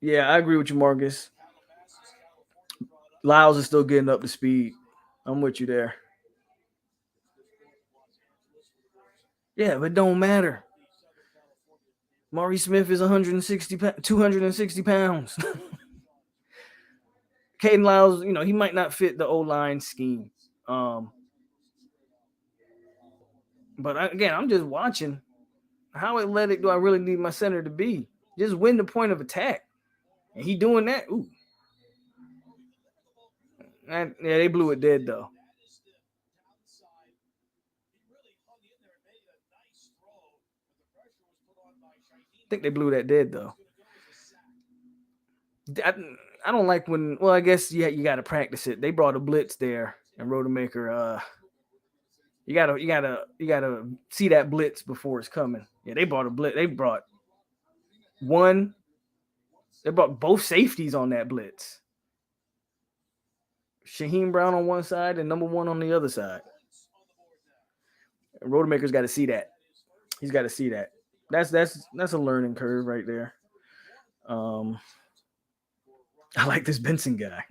Yeah, I agree with you, Marcus. Lyles is still getting up to speed. I'm with you there. Yeah, but it don't matter. Maury Smith is 260 pounds. Caden Lyles, he might not fit the O-line scheme. But again, I'm just watching. How athletic do I really need my center to be? Just win the point of attack. And he doing that. Ooh. Yeah, they blew it dead, though. I think they blew that dead, though. I don't like when. Well, I guess you got to practice it. They brought a blitz there, and Rodemaker. You gotta see that blitz before it's coming. Yeah, they brought a blitz. They brought both safeties on that blitz. Shaheem Brown on one side and number 1 on the other side. And Rodemaker's got to see that. He's got to see that. That's a learning curve right there. I like this Benson guy.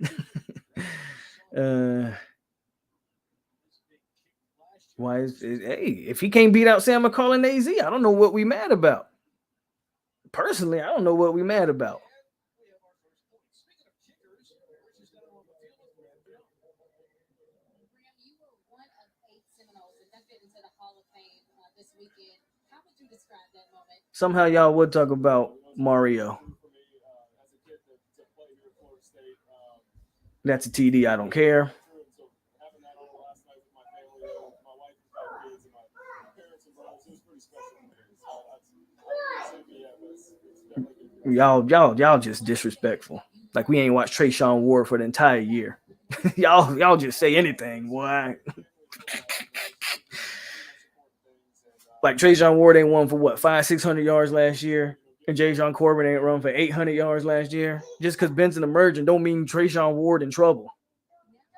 If he can't beat out Sam McCall and AZ, I don't know what we mad about. Personally, I don't know what we mad about. You were one of 8 Seminoles inducted into the Hall of Fame this weekend. How would you describe that moment? Somehow y'all would talk about Mario. That's a TD. I don't care. Y'all just disrespectful. Like we ain't watched Trayshawn Ward for the entire year. y'all just say anything, boy. Like Trayshawn Ward ain't won for what 500-600 yards last year, and Jason Corbin ain't run for 800 yards last year. Just because Benson emerging don't mean Trayshawn Ward in trouble.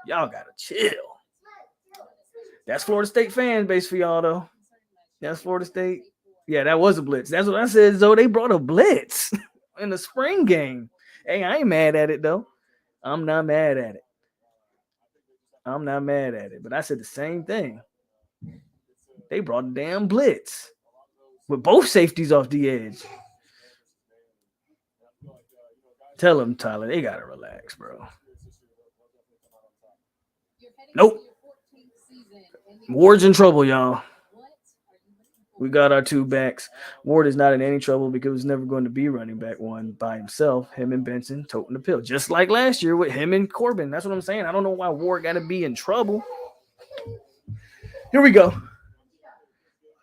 Y'all gotta chill. That's Florida State fan base for y'all though. That's Florida State. Yeah, that was a blitz. That's what I said. Though they brought a blitz in the spring game. Hey, I ain't mad at it though. I'm not mad at it. But I said the same thing. They brought a damn blitz with both safeties off the edge. Tell them, Tyler, they gotta relax, bro. Nope. Ward's in trouble, y'all. We got our 2 backs. Ward is not in any trouble because he's never going to be running back 1 by himself. Him and Benson toting the pill. Just like last year with him and Corbin. That's what I'm saying. I don't know why Ward got to be in trouble. Here we go.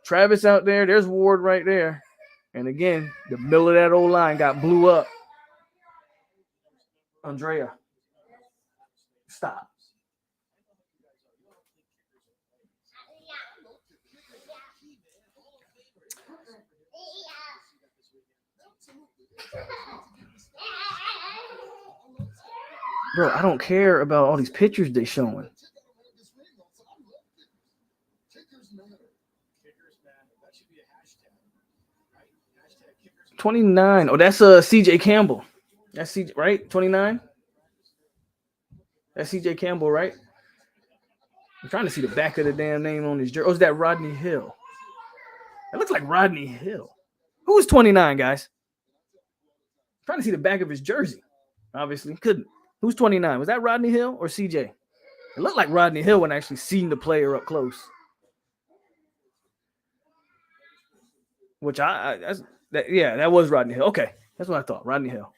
Travis out there. There's Ward right there. And again, the middle of that old line got blew up. Andrea, stop. Bro, I don't care about all these pictures they showing. 29. Oh, that's CJ Campbell. That's CJ, right? 29. That's CJ Campbell, right? I'm trying to see the back of the damn name on his jersey. Oh, is that Rodney Hill? It looks like Rodney Hill. Who is 29, guys? I'm trying to see the back of his jersey. Obviously, couldn't. Who's 29? Was that Rodney Hill or CJ? It looked like Rodney Hill when I actually seen the player up close. Which that was Rodney Hill. Okay, that's what I thought. Rodney Hill.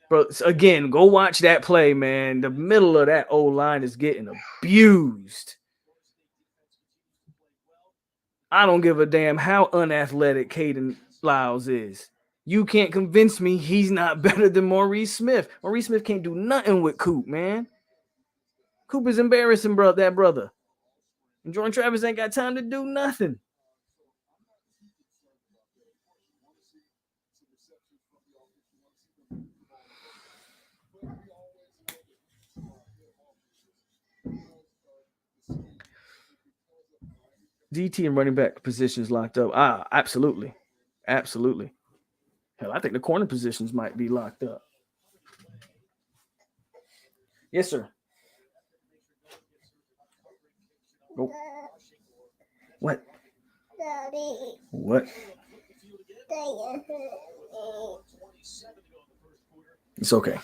Bro, again, go watch that play, man. The middle of that O-line is getting abused. I don't give a damn how unathletic Caden Lyles is. You can't convince me he's not better than Maurice Smith. Maurice Smith can't do nothing with Coop, man. Coop is embarrassing, bro, that brother. And Jordan Travis ain't got time to do nothing. DT and running back positions locked up. Absolutely. Absolutely. Hell, I think the corner positions might be locked up. Yes, sir. Oh. What? What? It's okay.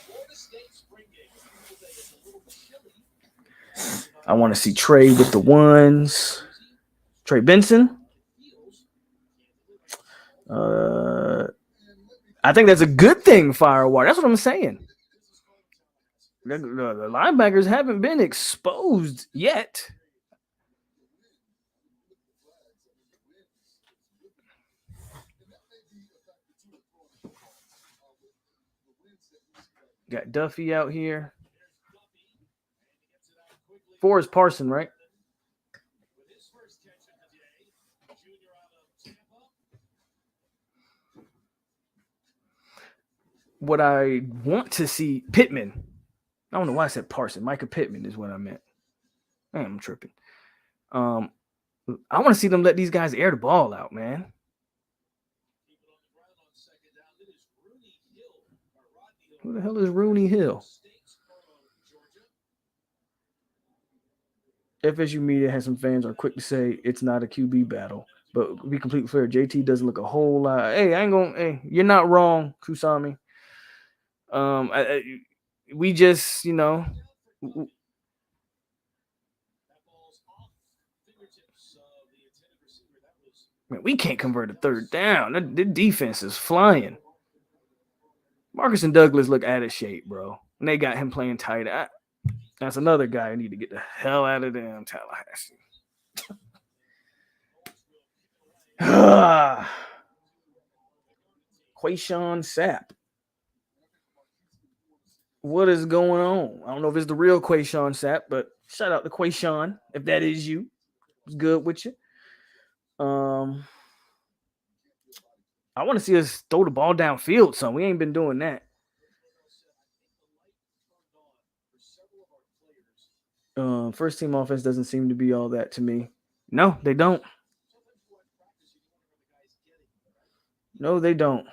I want to see Trey with the ones. Trey Benson. I think that's a good thing, Firewire. That's what I'm saying. The linebackers haven't been exposed yet. Got Duffy out here. 4 is Parson, right? What I want to see, Pittman. I don't know why I said Parson. Micah Pittman is what I meant. I'm tripping. I want to see them let these guys air the ball out, man. Who the hell is Rooney Hill? FSU media has some fans are quick to say it's not a QB battle, but to be completely fair, JT doesn't look a whole lot. Hey, you're not wrong, Kusami. We just, man, we can't convert a third down. The defense is flying. Marcus and Douglas look out of shape, bro. And they got him playing tight. That's another guy who need to get the hell out of damn Tallahassee. Quayshawn Sapp. What is going on? I don't know if it's the real Quayshawn Sapp, but shout out to Quayshawn if that is you. It's good with you. I want to see us throw the ball downfield, son. We ain't been doing that. First team offense doesn't seem to be all that to me. No, they don't. No, they don't.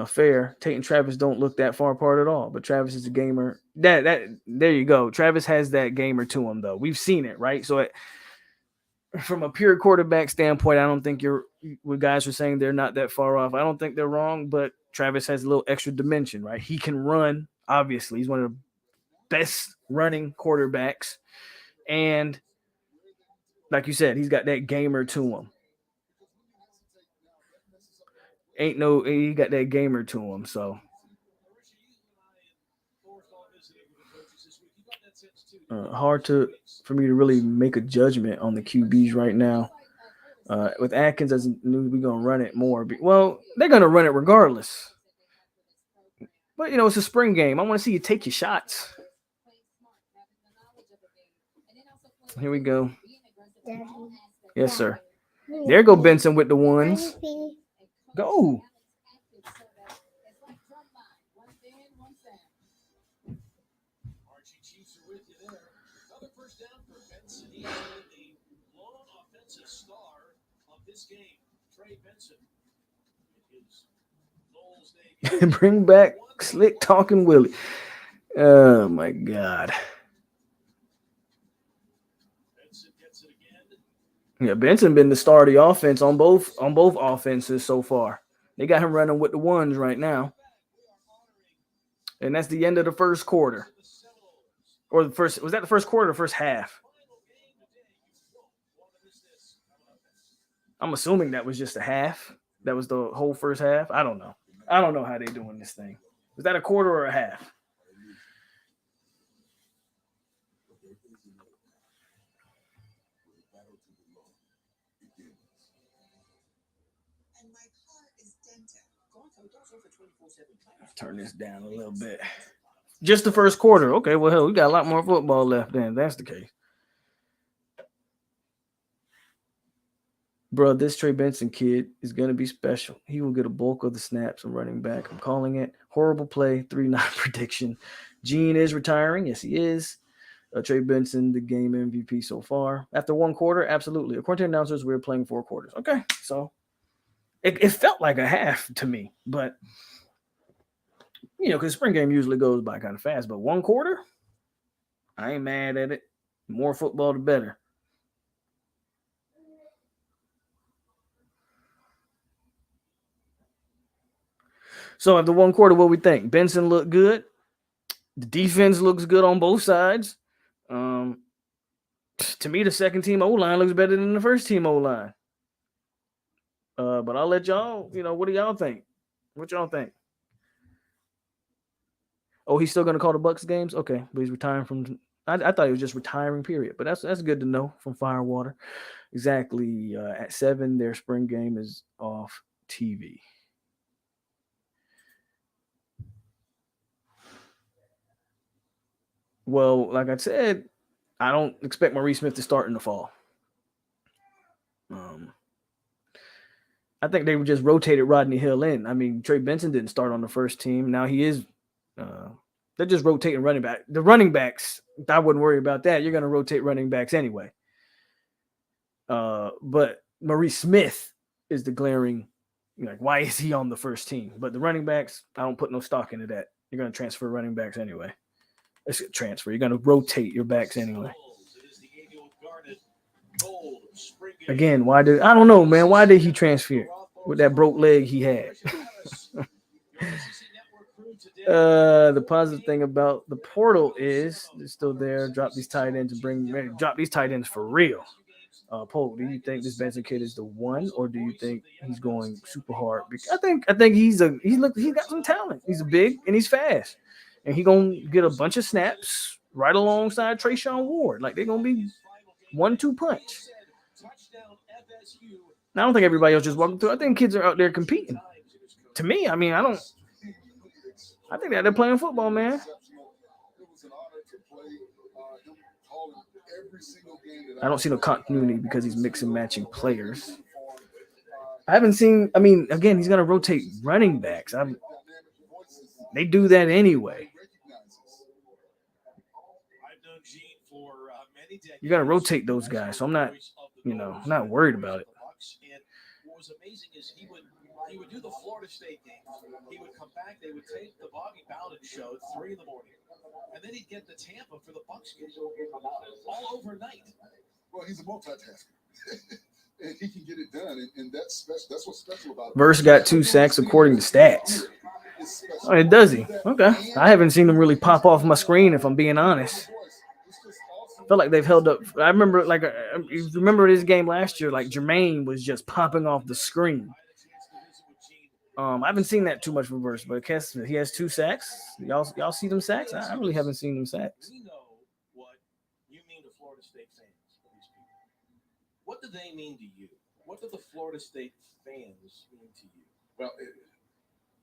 Fair. Tate and Travis don't look that far apart at all, but Travis is a gamer. There you go. Travis has that gamer to him, though. We've seen it, right? So from a pure quarterback standpoint, I don't think what guys are saying they're not that far off. I don't think they're wrong, but Travis has a little extra dimension, right? He can run, obviously. He's one of the best running quarterbacks. And like you said, he's got that gamer to him. He got that gamer to him, so. Hard for me to really make a judgment on the QBs right now. With Atkins, as we're going to run it more. Well, they're going to run it regardless. But, it's a spring game. I want to see you take your shots. Here we go. Yes, sir. There go Benson with the ones. Go. Bring back Slick Talking Willie. Oh my God. Yeah, Benson been the star of the offense on both offenses so far. They got him running with the ones right now. And that's the end of the first quarter. Or was that the first quarter or first half? I'm assuming that was just a half. That was the whole first half. I don't know how they're doing this thing. Was that a quarter or a half? Turn this down a little bit. Just the first quarter. Okay, well, hell, we got a lot more football left then. That's the case. Bro, this Trey Benson kid is going to be special. He will get a bulk of the snaps and running back. I'm calling it. Horrible play, 3-9 prediction. Gene is retiring. Yes, he is. Trey Benson, the game MVP so far. After one quarter, absolutely. According to announcers, we were playing 4 quarters. Okay, so it felt like a half to me. But, because spring game usually goes by kind of fast. But 1 quarter, I ain't mad at it. More football, the better. So after 1 quarter, what we think? Benson looked good. The defense looks good on both sides. To me, the second team O-line looks better than the first team O-line. But I'll let y'all, what do y'all think? What y'all think? Oh, he's still going to call the Bucs games? Okay, but he's retiring from I thought he was just retiring, period. But that's good to know from Firewater. Exactly. At 7, their spring game is off TV. Well, like I said, I don't expect Maurice Smith to start in the fall. I think they just rotated Rodney Hill in. I mean, Trey Benson didn't start on the first team. Now he is. They're just rotating running back. The running backs, I wouldn't worry about that. You're going to rotate running backs anyway. But Maurice Smith is the glaring, why is he on the first team? But the running backs, I don't put no stock into that. You're going to transfer running backs anyway. It's a transfer. You're going to rotate your backs anyway. Again, I don't know, man. Why did he transfer with that broke leg he had? The positive thing about the portal is it's still there. Drop these tight ends and drop these tight ends for real. Polk, do you think this Benson kid is the one, or do you think he's going super hard? Because I think he's got some talent. He's big and he's fast. And he's going to get a bunch of snaps right alongside Trayshawn Ward. Like, they're going to be 1-2 punch. Now, I don't think everybody else just walking through. I think kids are out there competing. To me, I mean, I think they're playing football, man. I don't see no continuity because he's mixing matching players. I haven't seen, again, he's going to rotate running backs. They do that anyway. You got to rotate those guys. So I'm not, not worried about it. And what was amazing is he would do the Florida State game. He would come back. They would take the Bobby Bowden show at 3 a.m. And then he'd get to Tampa for the Bucs game all overnight. Well, he's a multitasker. And he can get it done. And that's special. That's what's special about it. Verse got 2 sacks according to stats. Oh, does he? Okay. I haven't seen him really pop off my screen, if I'm being honest. I feel like they've held up. I remember, you remember this game last year, Jermaine was just popping off the screen. I haven't seen that too much from Verse, but he has 2 sacks. Y'all see them sacks? I really haven't seen them sacks. We know what you mean to Florida State fans. What do they mean to you? What do the Florida State fans mean to you? Well,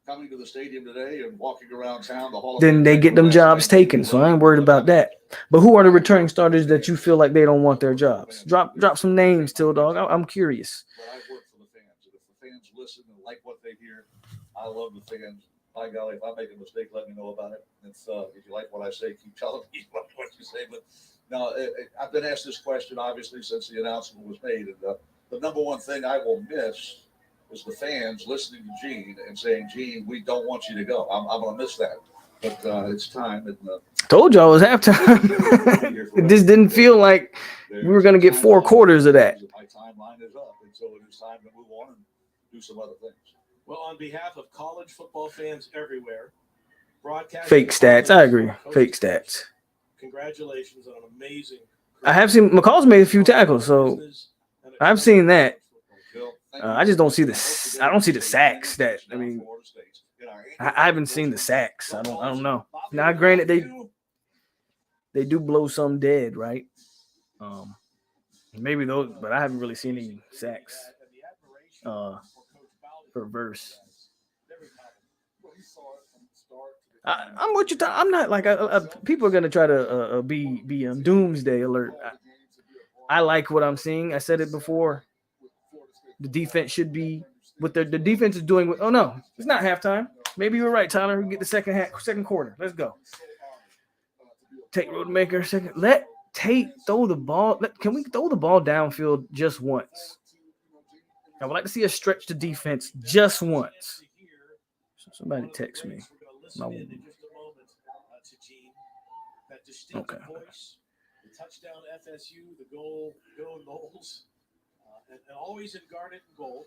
coming to the stadium today and walking around town, then they get them jobs taken, so I ain't worried about that. But who are the returning starters that you feel like they don't want their jobs? Drop some names, Till Dog. I'm curious. Well, I work for the fans. If the fans listen and like what they hear, I love the fans. By golly, if I make a mistake, let me know about it. If you like what I say, keep telling me what you say. But no, I've been asked this question, obviously, since the announcement was made. And the number one thing I will miss is the fans listening to Gene and saying, Gene, we don't want you to go. I'm going to miss that. But it's time. And, told y'all it was halftime. It just didn't feel like we were going to get 4 quarters of that. My timeline is up, and so it is time to move on and do some other things. Well, on behalf of college football fans everywhere, broadcast fake stats. I agree. Fake stats. Congratulations on an amazing. I have seen McCall's made a few tackles, so I've seen that. I just don't see the sacks that, I haven't seen the sacks. I don't know. Now, granted, they do blow some dead, right? Maybe those, but I haven't really seen any sacks per verse. I'm what you. I'm not like people are gonna try to be doomsday alert. I like what I'm seeing. I said it before. The defense should be what the defense is doing. Oh no, it's not halftime. Maybe you're right, Tyler. We get the second quarter. Let's go. Tate Rodemaker second. Let Tate throw the ball. Can we throw the ball downfield just once? I would like to see us stretch the defense just once. Somebody text me. Okay. The touchdown FSU, the goal, go Knowles, and always in garnet and gold.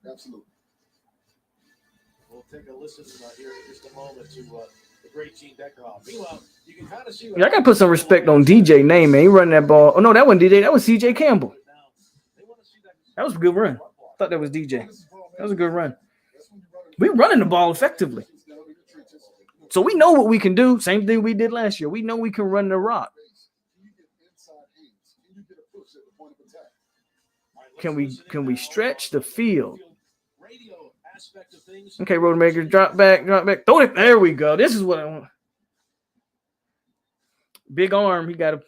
Absolutely. We'll take a listen here in just a moment to the great Gene Deckerhoff. Meanwhile, you can kind of see. I gotta put some respect on DJ name, man. He running that ball. Oh no, that wasn't DJ. That was CJ Campbell. That was a good run. I thought that was DJ. That was a good run. We're running the ball effectively. So we know what we can do. Same thing we did last year. We know we can run the rock. Can we stretch the field? Okay, Roadmaker, drop back. Throw it. There we go. This is what I want. Big arm. He gotta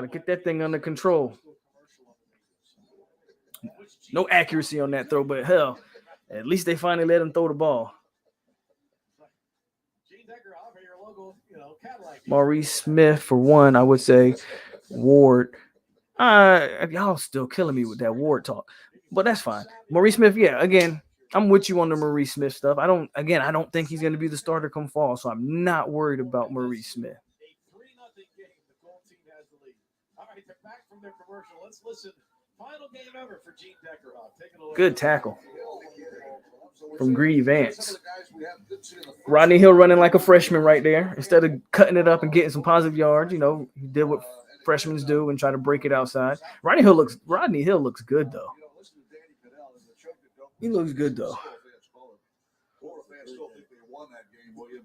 get that thing under control. No accuracy on that throw, but hell, at least they finally let him throw the ball. Maurice Smith for one, I would say. Ward. Y'all still killing me with that Ward talk, but that's fine. Maurice Smith, yeah. Again, I'm with you on the Maurice Smith stuff. I don't think he's going to be the starter come fall, so I'm not worried about Maurice Smith. All right, they're back from their commercial. Let's listen. Final game ever for Gene Deckerhoff. Good tackle from Greedy Vance. Rodney Hill running like a freshman right there. Instead of cutting it up and getting some positive yards, he did what freshmen do and try to break it outside. Rodney Hill looks good though. He looks good though.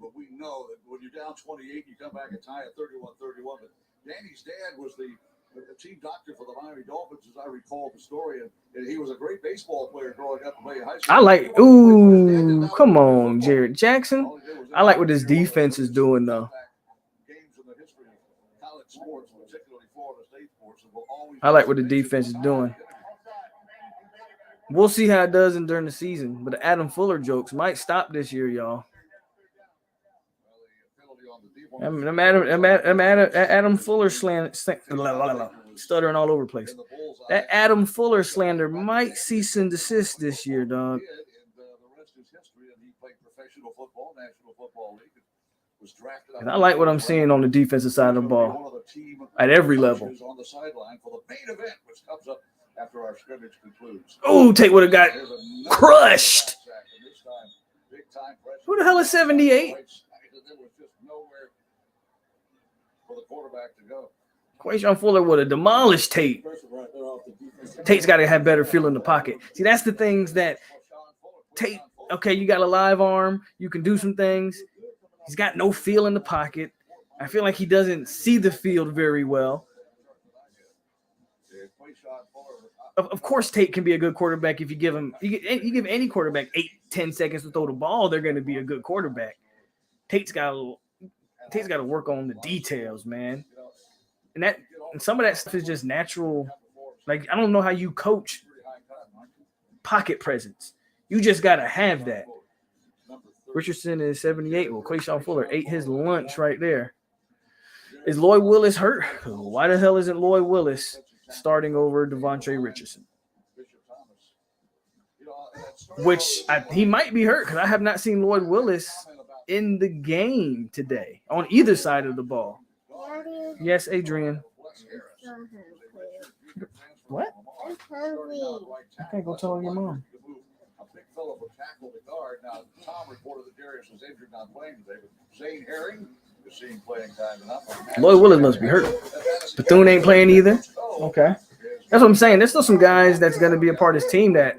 But we know that when you're down 28, you come back and tie at 31-31. But Danny's dad was the team doctor for the Miami Dolphins, as I recall the story, and he was a great baseball player growing up in high school. Come on, Jared Jackson. I like what his defense is doing though. I like what the defense is doing. We'll see how it does during the season, but the Adam Fuller jokes might stop this year, y'all. Adam Fuller stuttering all over the place. That Adam Fuller slander might cease and desist this year, dog. And I like what I'm seeing on the defensive side of the ball at every level. Oh, Tate would have got crushed. Who the hell is 78? Quayshawn Fuller would have demolished Tate. Tate's got to have better feel in the pocket. See, that's the things that Tate, okay, you got a live arm. You can do some things. He's got no feel in the pocket. I feel like he doesn't see the field very well. Of course, Tate can be a good quarterback if you give him. You give any quarterback 8-10 seconds to throw the ball, they're going to be a good quarterback. Tate's got to work on the details, man. And some of that stuff is just natural. Like, I don't know how you coach pocket presence. You just got to have that. Richardson is 78. Well, Quayshawn Fuller ate his lunch right there. Is Lloyd Willis hurt? Why the hell isn't Lloyd Willis starting over Devontae Richardson? Which he might be hurt because I have not seen Lloyd Willis in the game today on either side of the ball. Yes, Adrian. What? Okay, go tell your mom. Phillip would tackle the guard. Now, Tom reported that Darius was injured, not playing today, but Zane Herring is seeing playing time enough. Lloyd Willis must be hurt. Bethune ain't playing either. Okay. That's what I'm saying. There's still some guys that's going to be a part of this team that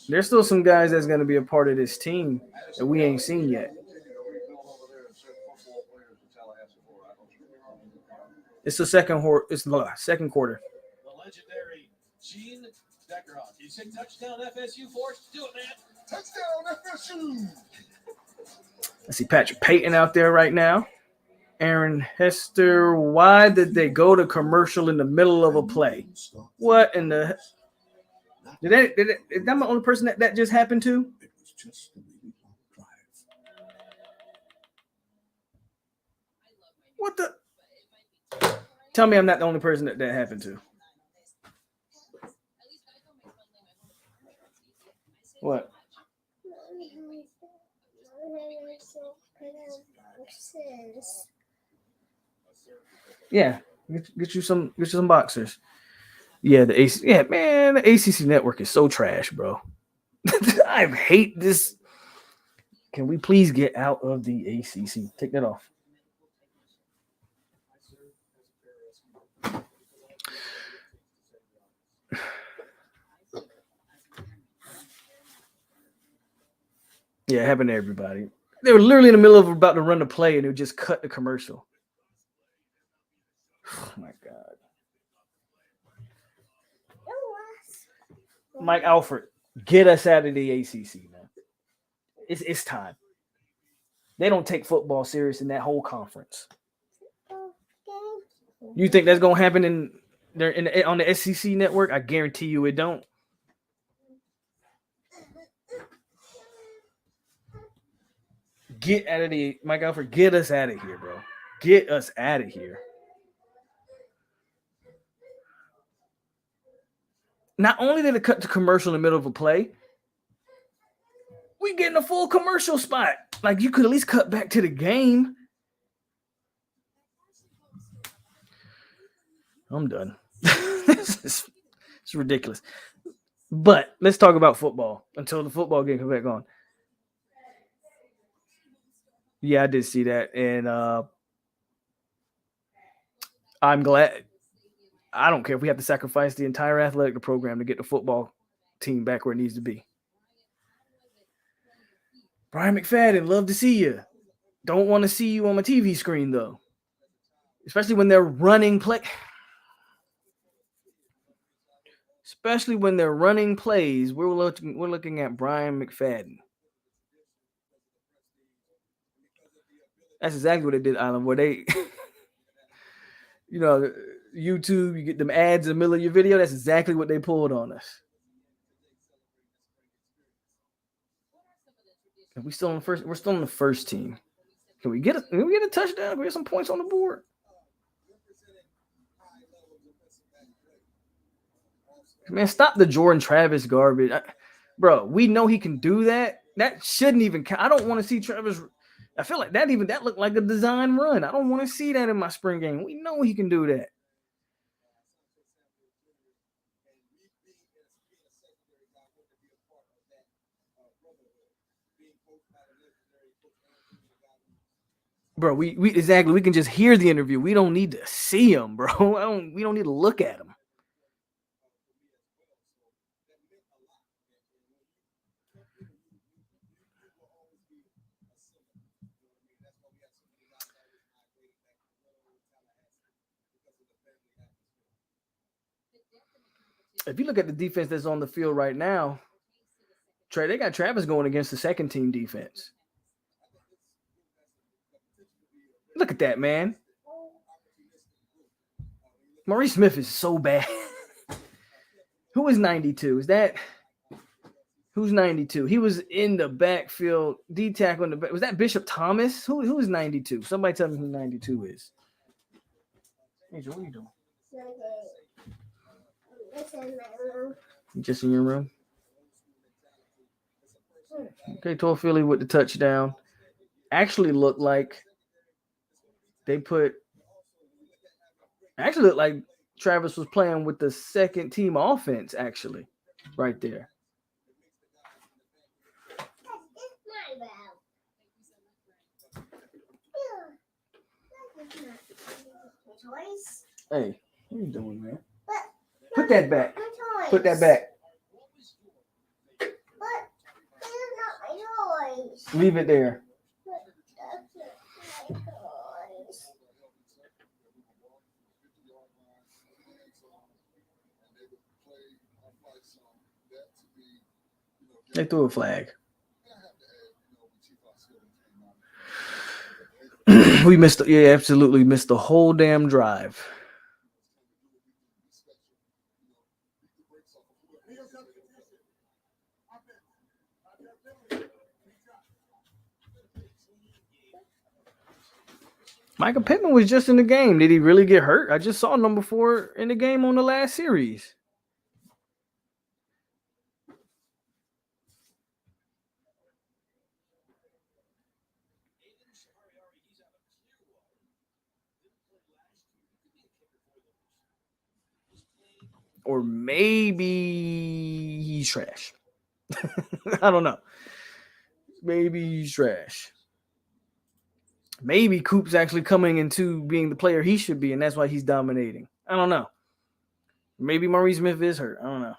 There's still some guys that's going to be a part of this team that we ain't seen yet. It's the second quarter. The legendary Gene Deckerhoff. You say touchdown FSU for us? Do it, man. Touchdown, FSU. I see Patrick Payton out there right now. Aaron Hester. Why did they go to commercial in the middle of a play? What in the? Is that my only person that just happened to? It was just a really long drive. What the? Tell me I'm not the only person that happened to. What? Yeah, get you some boxers. Yeah, the ACC network is so trash, bro. I hate this. Can we please get out of the ACC? Take that off. Yeah, it happened to everybody. They were literally in the middle of about to run the play, and it would just cut the commercial. Oh my God. Mike Alford, get us out of the ACC, man. It's time. They don't take football serious in that whole conference. You think that's gonna happen on the SEC network? I guarantee you it don't. Get out of the Mike Alford. Get us out of here, bro. Get us out of here. Not only did it cut to commercial in the middle of a play, we getting a full commercial spot. Like, you could at least cut back to the game. I'm done. It's ridiculous. But let's talk about football until the football game comes back on. Yeah, I did see that. And I'm glad. I don't care if we have to sacrifice the entire athletic program to get the football team back where it needs to be. Brian McFadden, love to see you. Don't want to see you on my TV screen, though. Especially when they're running play. Especially when they're running plays. We're looking at Brian McFadden. That's exactly what they did, Island, where they, YouTube, you get them ads in the middle of your video. That's exactly what they pulled on us. And we're still on the first team. Can we get a touchdown? Can we get some points on the board? Man, stop the Jordan Travis garbage. Bro, we know he can do that. That shouldn't even count. I don't want to see Travis. I feel like that looked like a design run. I don't want to see that in my spring game. We know he can do that. Bro, we can just hear the interview. We don't need to see him, bro. We don't need to look at him. If you look at the defense that's on the field right now, Trey, they got Travis going against the second team defense. Look at that, man. Maurice Smith is so bad. Who is 92? Who's 92? He was in the backfield, D tackle in the back. Was that Bishop Thomas? Who is 92? Somebody tell me who 92 is. Angel, what are you doing? Just in your room? Okay, Philly with the touchdown. Actually looked like Travis was playing with the second team offense, actually, right there. Hey, what are you doing, man? Put that back. Put that back. Leave it there. They threw a flag. We missed. Yeah, absolutely missed the whole damn drive. Michael Pittman was just in the game. Did he really get hurt? I just saw number 4 in the game on the last series. Or maybe he's trash. I don't know. Maybe he's trash. Maybe Coop's actually coming into being the player he should be, and that's why he's dominating. I don't know. Maybe Maurice Smith is hurt. I don't know.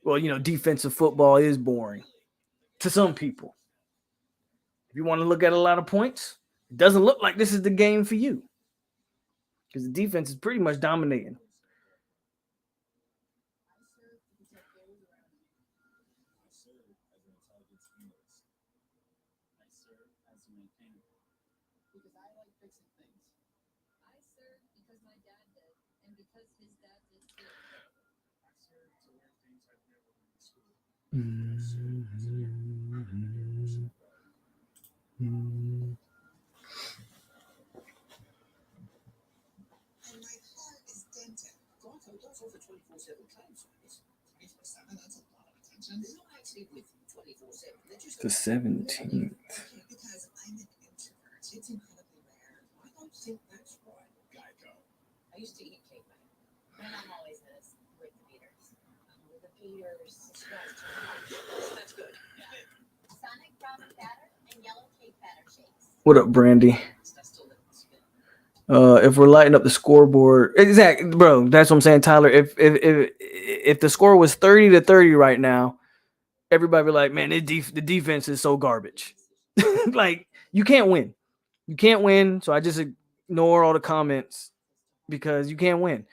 Well, defensive football is boring to some people. If you want to look at a lot of points, it doesn't look like this is the game for you because the defense is pretty much dominating. The 17th. Because I'm an introvert. It's incredibly rare. I don't think that's why. Geico. I used to eat cake, but I'm always this with the beaters. With the beaters, that's good. Sonic brown batter and yellow cake batter shakes. What up, Brandy? If we're lighting up the scoreboard, exactly, bro. That's what I'm saying, Tyler. If the score was 30-30 right now, everybody be like, man, the defense is so garbage. Like, you can't win. You can't win. So I just ignore all the comments because you can't win.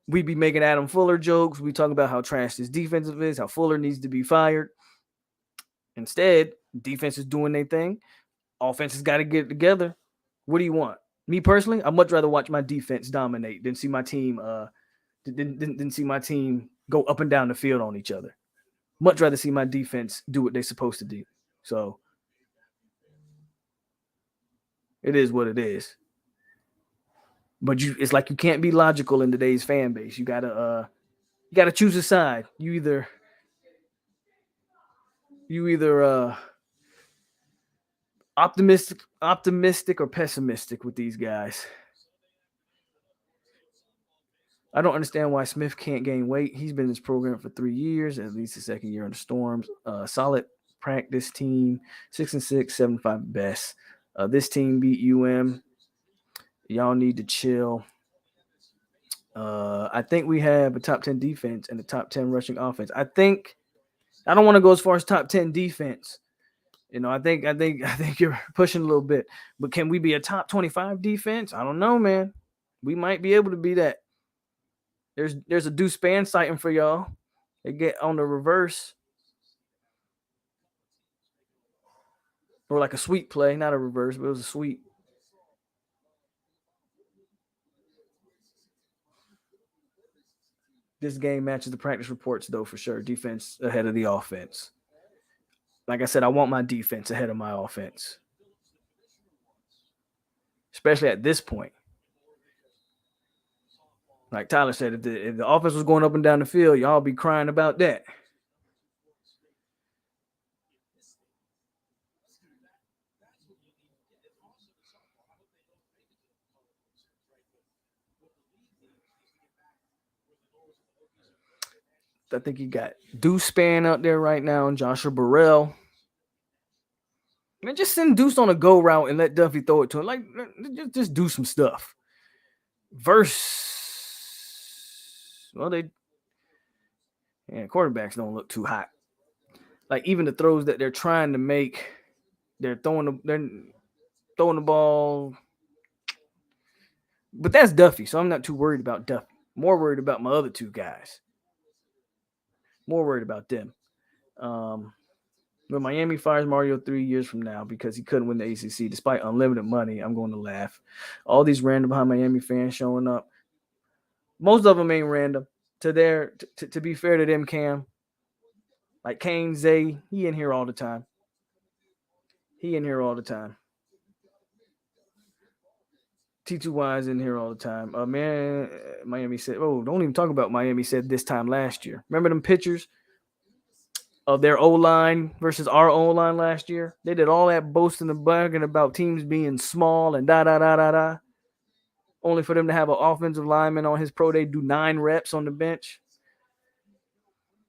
We'd be making Adam Fuller jokes. We talk about how trash this defensive is, how Fuller needs to be fired. Instead, defense is doing their thing. Offense has got to get it together. What do you want? Me personally, I'd much rather watch my defense dominate than see my team than see my team go up and down the field on each other. Much rather see my defense do what they're supposed to do. So it is what it is. But it's like you can't be logical in today's fan base. You gotta choose a side. You either optimistic or pessimistic with these guys. I don't understand why Smith can't gain weight. He's been in this program for 3 years, at least the second year under Storms. Solid practice team, 6-6, 7-5 best. This team beat UM. Y'all need to chill. I think we have a top 10 defense and a top 10 rushing offense. I don't want to go as far as top 10 defense. I think you're pushing a little bit. But can we be a top 25 defense? I don't know, man. We might be able to be that. There's a deuce span sighting for y'all. They get on the reverse. Or like a sweep play, not a reverse, but it was a sweep. This game matches the practice reports, though, for sure. Defense ahead of the offense. Like I said, I want my defense ahead of my offense. Especially at this point. Like Tyler said, if the offense was going up and down the field, y'all be crying about that. I think you got Deuce Span out there right now and Joshua Burrell. Man, just send Deuce on a go route and let Duffy throw it to him. Like, just do some stuff. Quarterbacks don't look too hot. Like even the throws that they're trying to make, they're throwing the ball. But that's Duffy, so I'm not too worried about Duffy. More worried about my other two guys. More worried about them. When Miami fires Mario 3 years from now because he couldn't win the ACC despite unlimited money, I'm going to laugh. All these random behind Miami fans showing up. Most of them ain't random. To be fair to them, Cam, like Kane, Zay, he in here all the time. T2Y is in here all the time. Man, Miami said, don't even talk about Miami said this time last year. Remember them pictures of their O-line versus our O-line last year? They did all that boasting and bragging about teams being small and da. Only for them to have an offensive lineman on his pro day do 9 reps on the bench.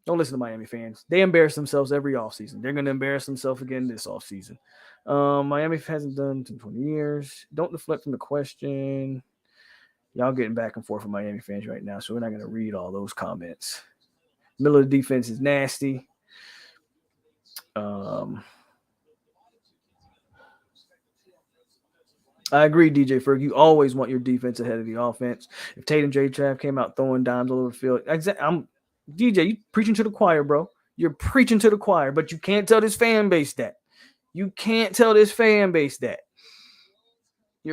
Don't listen to Miami fans. They embarrass themselves every offseason. They're going to embarrass themselves again this offseason. Miami hasn't done in 20 years. Don't deflect from the question. Y'all getting back and forth with Miami fans right now, so we're not going to read all those comments. Middle of the defense is nasty. I agree, DJ Ferg. You always want your defense ahead of the offense. If Tatum J. Trav came out throwing dimes all over the field, DJ, you preaching to the choir, bro. You're preaching to the choir, but you can't tell this fan base that. You're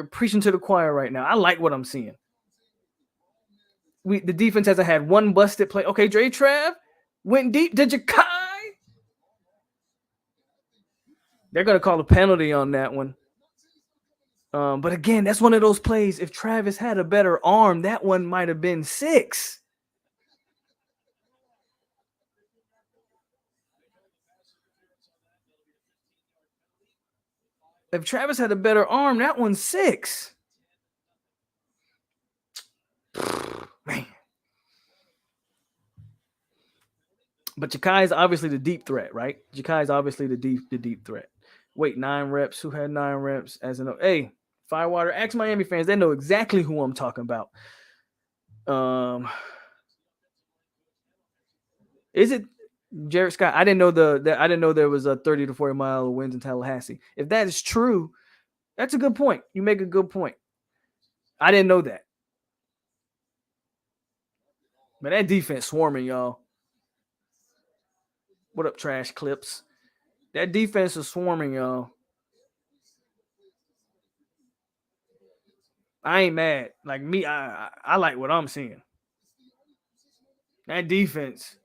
preaching to the choir right now. I like what I'm seeing. The defense hasn't had one busted play. Okay, J. Trav went deep. Did you Kai? They're going to call a penalty on that one. But again, that's one of those plays. If Travis had a better arm, that one might have been 6. If Travis had a better arm, that one's 6. Man. But Jakai is obviously the deep threat, right? Jakai is obviously the deep threat. Wait, 9 reps. Who had 9 reps? Hey, Firewater, ask Miami fans. They know exactly who I'm talking about. Is it Jared Scott? I didn't know there was a 30 to 40 mile winds in Tallahassee. If that is true, that's a good point. You make a good point. I didn't know that. But that defense swarming, y'all. What up, Trash Clips? That defense is swarming, y'all. I ain't mad. Like me, I like what I'm seeing. That defense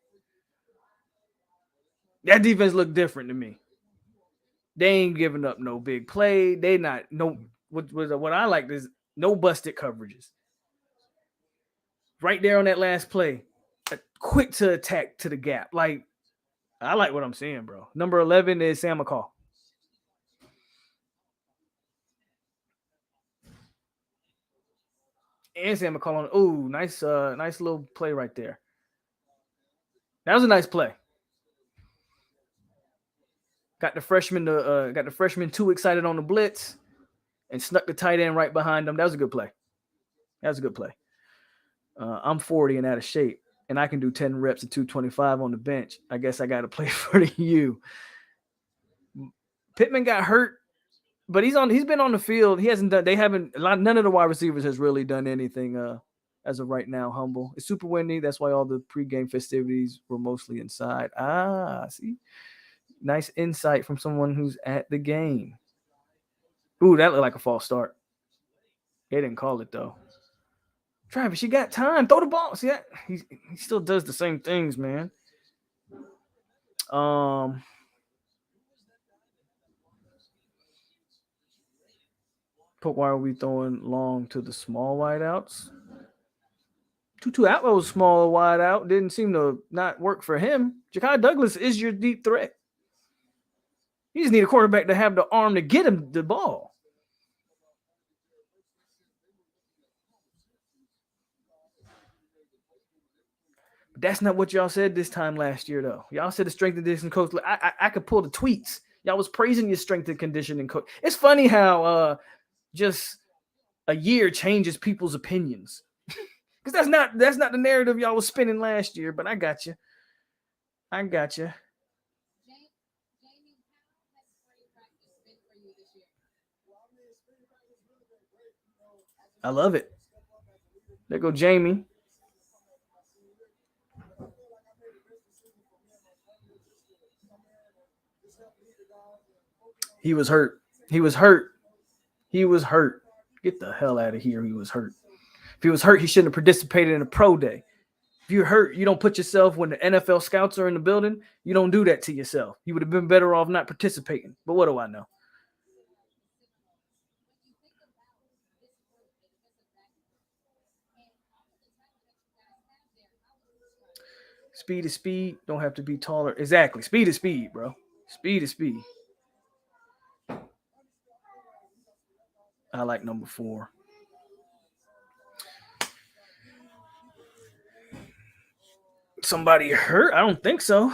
look different to me. They ain't giving up no big play. They not what I like is no busted coverages. Right there on that last play, quick to attack to the gap. Like I like what I'm seeing, bro. Number 11 is Sam Mccall. And Sam McCall on. Nice little play right there. That was a nice play. Got the freshman too excited on the blitz and snuck the tight end right behind him. That was a good play. I'm 40 and out of shape, and I can do 10 reps at 225 on the bench. I guess I got to play for the U. Pittman got hurt, but he's been on the field. He hasn't done. None of the wide receivers has really done anything as of right now. Humble. It's super windy. That's why all the pregame festivities were mostly inside. See, nice insight from someone who's at the game. Ooh, that looked like a false start. They didn't call it though. Travis, you got time. Throw the ball. See that? He still does the same things, man. Poke, why are we throwing long to the small wideouts? Tutu Atwell's small wide out didn't seem to not work for him. Ja'Kai Douglas is your deep threat. You just need a quarterback to have the arm to get him the ball. But that's not what y'all said this time last year, though. Y'all said the strength and conditioning coach. I could pull the tweets. Y'all was praising your strength and conditioning coach. It's funny how just a year changes people's opinions. Because that's not the narrative y'all was spinning last year, but I got you. I love it. There go Jamie. He was hurt. He was hurt. He was hurt. Get the hell out of here. He was hurt. If he was hurt, he shouldn't have participated in a pro day. If you're hurt, you don't put yourself when the NFL scouts are in the building. You don't do that to yourself. You would have been better off not participating. But what do I know? Speed is speed. Don't have to be taller. Exactly. Speed is speed, bro. Speed is speed. I like number 4. Somebody hurt? I don't think so.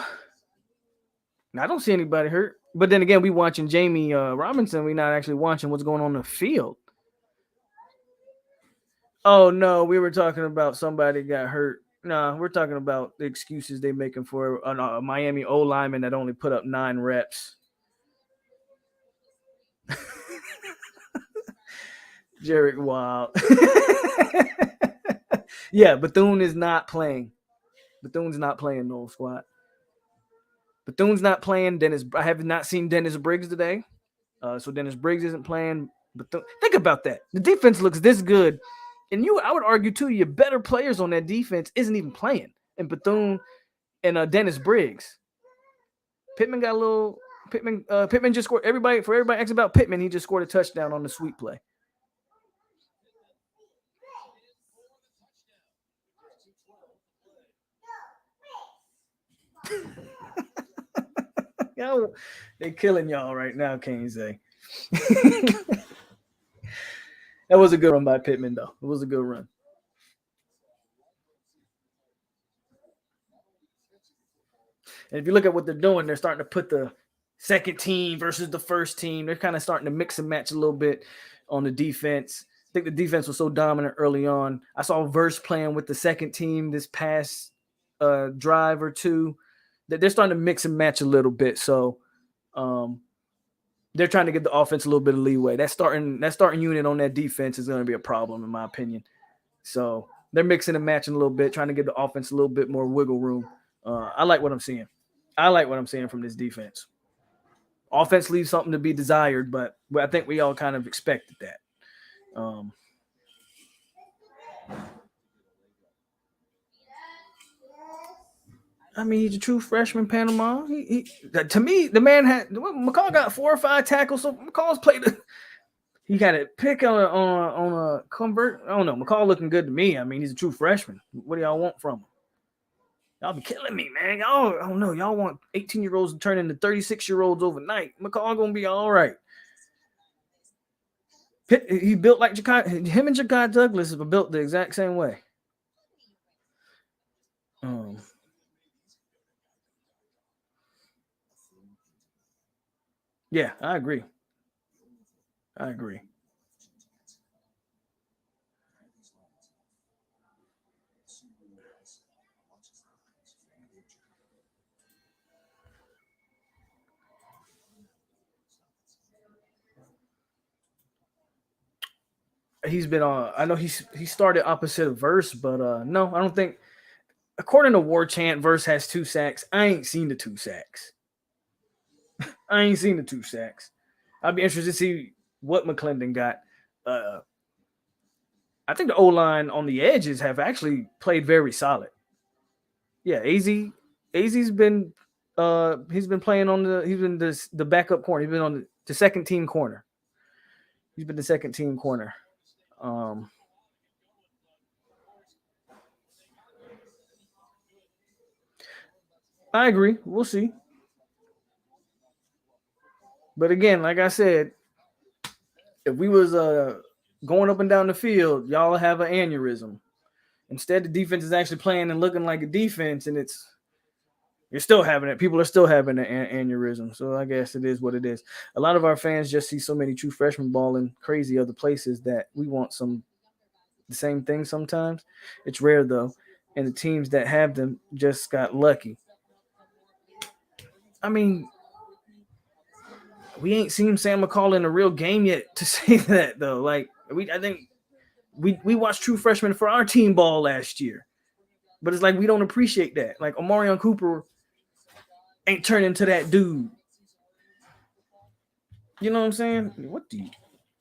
I don't see anybody hurt. But then again, we watching Jamie Robinson. We're not actually watching what's going on in the field. Oh, no. We were talking about somebody got hurt. No, we're talking about the excuses they're making for a Miami O lineman that only put up 9 reps. Jarek Wild. Yeah, Bethune is not playing. Bethune's not playing, no squad. Bethune's not playing. I have not seen Dennis Briggs today. So Dennis Briggs isn't playing. Bethune. Think about that. The defense looks this good. And I would argue, too, your better players on that defense isn't even playing. And Bethune and Dennis Briggs. Pittman got a little – Pittman just scored – everybody asks about Pittman. He just scored a touchdown on the sweep play. Yo, they killing y'all right now, can't you say? That was a good run by Pittman, though. It was a good run. And if you look at what they're doing, they're starting to put the second team versus the first team. They're kind of starting to mix and match a little bit on the defense. I think the defense was so dominant early on. I saw Verse playing with the second team this past drive or two. That they're starting to mix and match a little bit. So they're trying to give the offense a little bit of leeway. That starting unit on that defense is going to be a problem, in my opinion. So they're mixing and matching a little bit, trying to give the offense a little bit more wiggle room. I like what I'm seeing. I like what I'm seeing from this defense. Offense leaves something to be desired, but I think we all kind of expected that. I mean, he's a true freshman, Panama. To me, the man McCall got 4 or 5 tackles, so McCall's played. He got a pick on a convert. I don't know. McCall looking good to me. I mean, he's a true freshman. What do y'all want from him? Y'all be killing me, man. Y'all, I don't know. Y'all want 18-year-olds to turn into 36-year-olds overnight. McCall gonna be all right. He built like Ja'Kai. Him and Ja'Kai Douglas are built the exact same way. Yeah, I agree. He's been on. I know he started opposite of Verse, but no, I don't think. According to War Chant, Verse has 2 sacks. I ain't seen the 2 sacks. I'd be interested to see what McClendon got. I think the O-line on the edges have actually played very solid. Yeah, AZ's been he's been playing on the backup corner. He's been on the second team corner. He's been the second team corner. I agree. We'll see. But again, like I said, if we was going up and down the field, y'all have an aneurysm. Instead, the defense is actually playing and looking like a defense, and you're still having it. People are still having an aneurysm. So I guess it is what it is. A lot of our fans just see so many true freshmen balling crazy other places that we want the same thing sometimes. It's rare, though. And the teams that have them just got lucky. I mean, We ain't seen Sam McCall in a real game yet to say that though. Like I think we watched true freshmen for our team ball last year, but it's like we don't appreciate that. Like Omarion Cooper ain't turned into that dude. You know what I'm saying? What do you,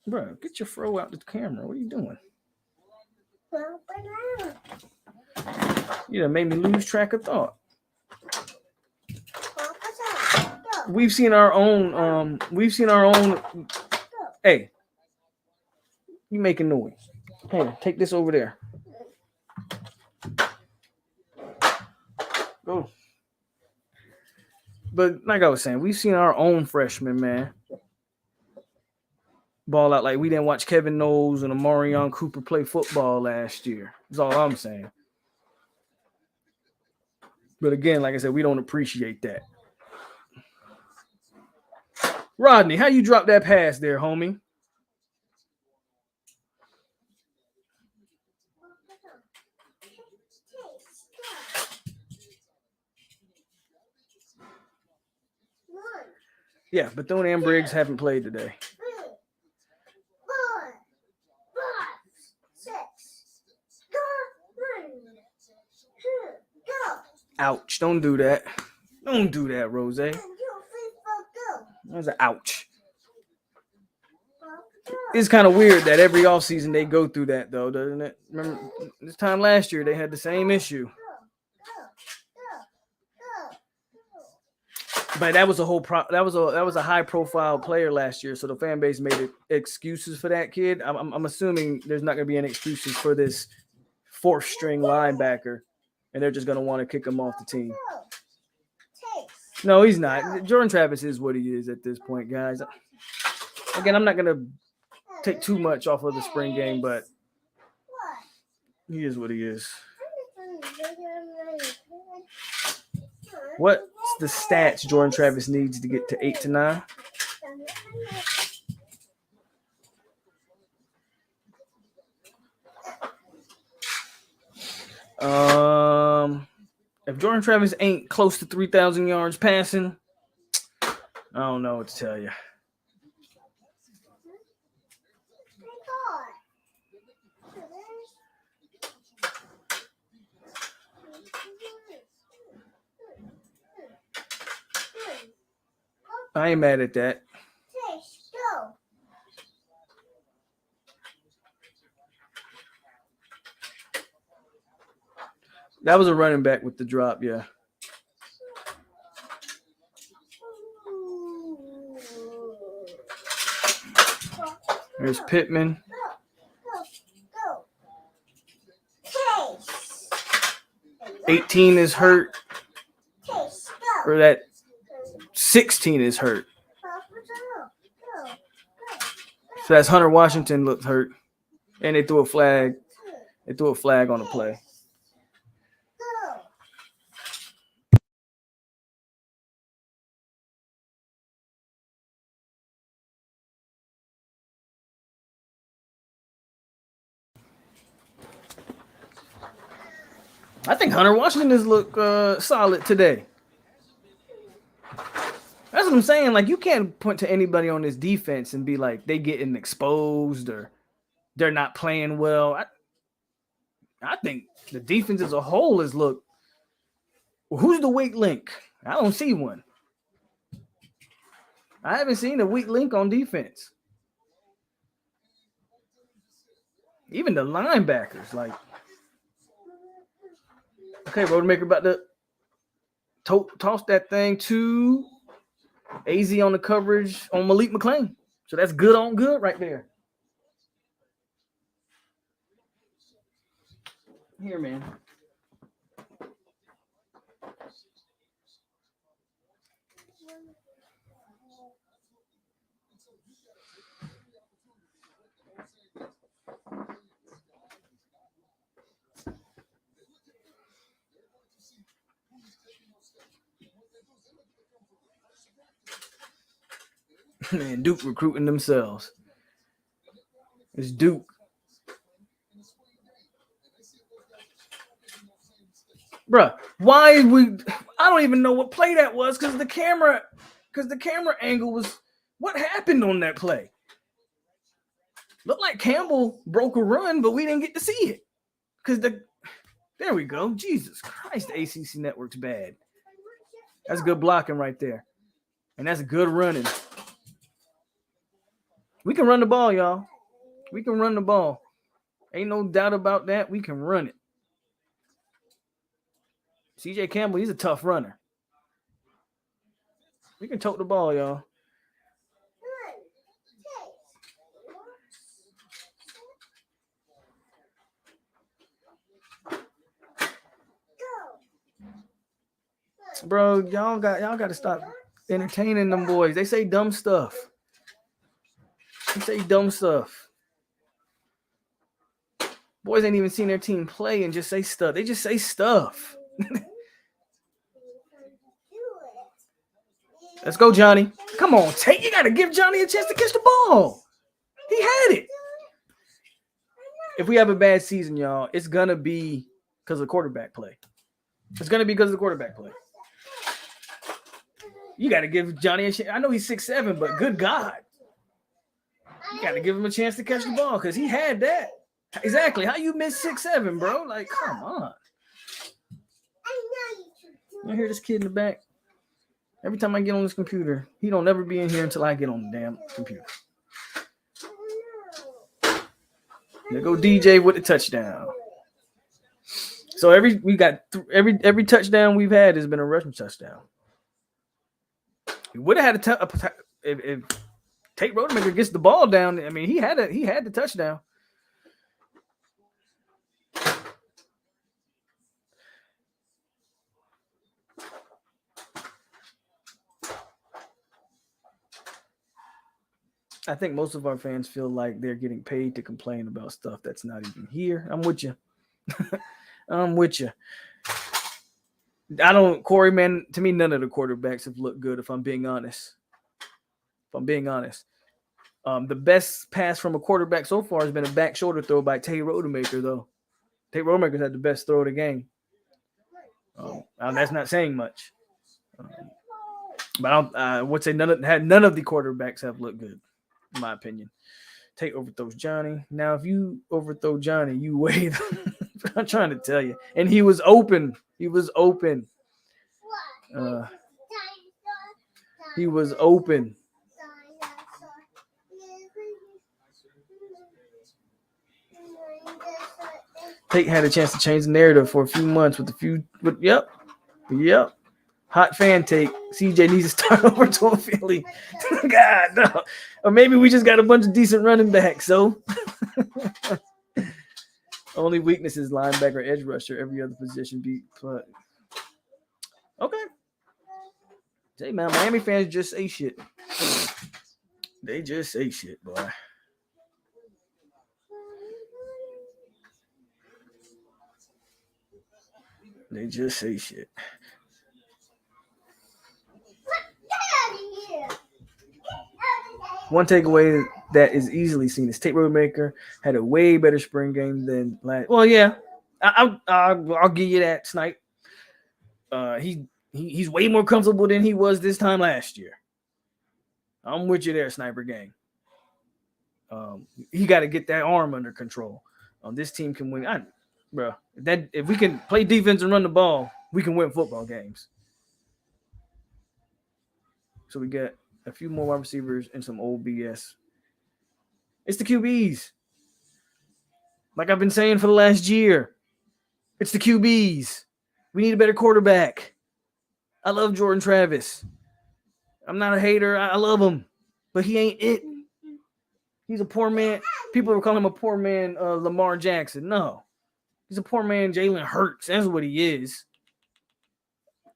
bro? Get your fro out the camera. What are you doing? You done made me lose track of thought. We've seen our own. Hey, you making noise? Hey, take this over there. Go. But like I was saying, we've seen our own freshmen, man, ball out. Like we didn't watch Kevin Knowles and Omarion Cooper play football last year. That's all I'm saying. But again, like I said, we don't appreciate that. Rodney, how you drop that pass there, homie? Yeah, Bethune and Briggs haven't played today. Ouch. Don't do that. Don't do that, Rose. That's an ouch. It's kind of weird that every offseason they go through that, though, doesn't it? Remember this time last year they had the same issue. But that was a that was a high profile player last year, so the fan base made excuses for that kid. I'm assuming there's not going to be any excuses for this fourth string linebacker, and they're just going to want to kick him off the team. No, he's not. Jordan Travis is what he is at this point, guys. Again, I'm not going to take too much off of the spring game, but he is what he is. What's the stats Jordan Travis needs to get to 8 to 9? If Jordan Travis ain't close to 3,000 yards passing, I don't know what to tell you. I ain't mad at that. That was a running back with the drop, yeah. There's Pittman. $18 is hurt. Or that 16 is hurt. So that's Hunter Washington looked hurt. And they threw a flag. They threw a flag on the play. I think Hunter Washington has looked solid today. That's what I'm saying. Like, you can't point to anybody on this defense and be like, they getting exposed or they're not playing well. I think the defense as a whole has looked. Well, who's the weak link? I don't see one. I haven't seen a weak link on defense. Even the linebackers, like, okay, Rodemaker about to toss that thing to AZ on the coverage on Malik McClain. So that's good on good right there. Here, man. Man, Duke recruiting themselves. It's Duke. Bruh, why we? I don't even know what play that was because the camera angle was What happened on that play? Looked like Campbell broke a run, but we didn't get to see it. There we go. Jesus Christ, the ACC network's bad. That's good blocking right there. And that's good running. We can run the ball, y'all. We can run the ball. Ain't no doubt about that. We can run it. CJ Campbell, he's a tough runner. We can tote the ball, y'all. Bro, y'all got to stop entertaining them boys. They say dumb stuff. Boys ain't even seen their team play and just say stuff. They just say stuff. Let's go, Johnny. Come on, Tate. You got to give Johnny a chance to catch the ball. He had it. If we have a bad season, y'all, it's going to be because of quarterback play. You got to give Johnny a chance. I know he's 6'7", but good God. You got to give him a chance to catch the ball because he had that. Exactly. How you miss 6'7", bro? Like, come on. You hear this kid in the back? Every time I get on this computer, he don't ever be in here until I get on the damn computer. There go DJ with the touchdown. So every touchdown we've had has been a rushing touchdown. We would have had if Tate Rodemaker gets the ball down. I mean, he had the touchdown. I think most of our fans feel like they're getting paid to complain about stuff that's not even here. I'm with you. Corey, man, to me, none of the quarterbacks have looked good, if I'm being honest. The best pass from a quarterback so far has been a back shoulder throw by Tate Rodemaker, though. Tate Rodemaker's had the best throw of the game. That's not saying much. But I would say none of the quarterbacks have looked good, in my opinion. Tate overthrows Johnny. Now, if you overthrow Johnny, you wave. I'm trying to tell you. And he was open. He was open. Tate had a chance to change the narrative for a few months Yep. Hot fan take. CJ needs to start over to a Philly. God, no. Or maybe we just got a bunch of decent running backs, so. Only weakness is linebacker, edge rusher. Every other position beat. Okay. Hey, man, Miami fans just say shit. They just say shit, boy. They just say shit. One takeaway that is easily seen is Tate Rodemaker had a way better spring game than last. Well, yeah, I'll give you that, Snipe. He's way more comfortable than he was this time last year. I'm with you there, Sniper Gang. He got to get that arm under control. This team can win. Bro, if we can play defense and run the ball, we can win football games. So we got a few more wide receivers and some old BS. It's the QBs. Like I've been saying for the last year, it's the QBs. We need a better quarterback. I love Jordan Travis. I'm not a hater. I love him. But he ain't it. He's a poor man. People will call him a poor man Lamar Jackson. No. He's a poor man Jalen Hurts. That's what he is.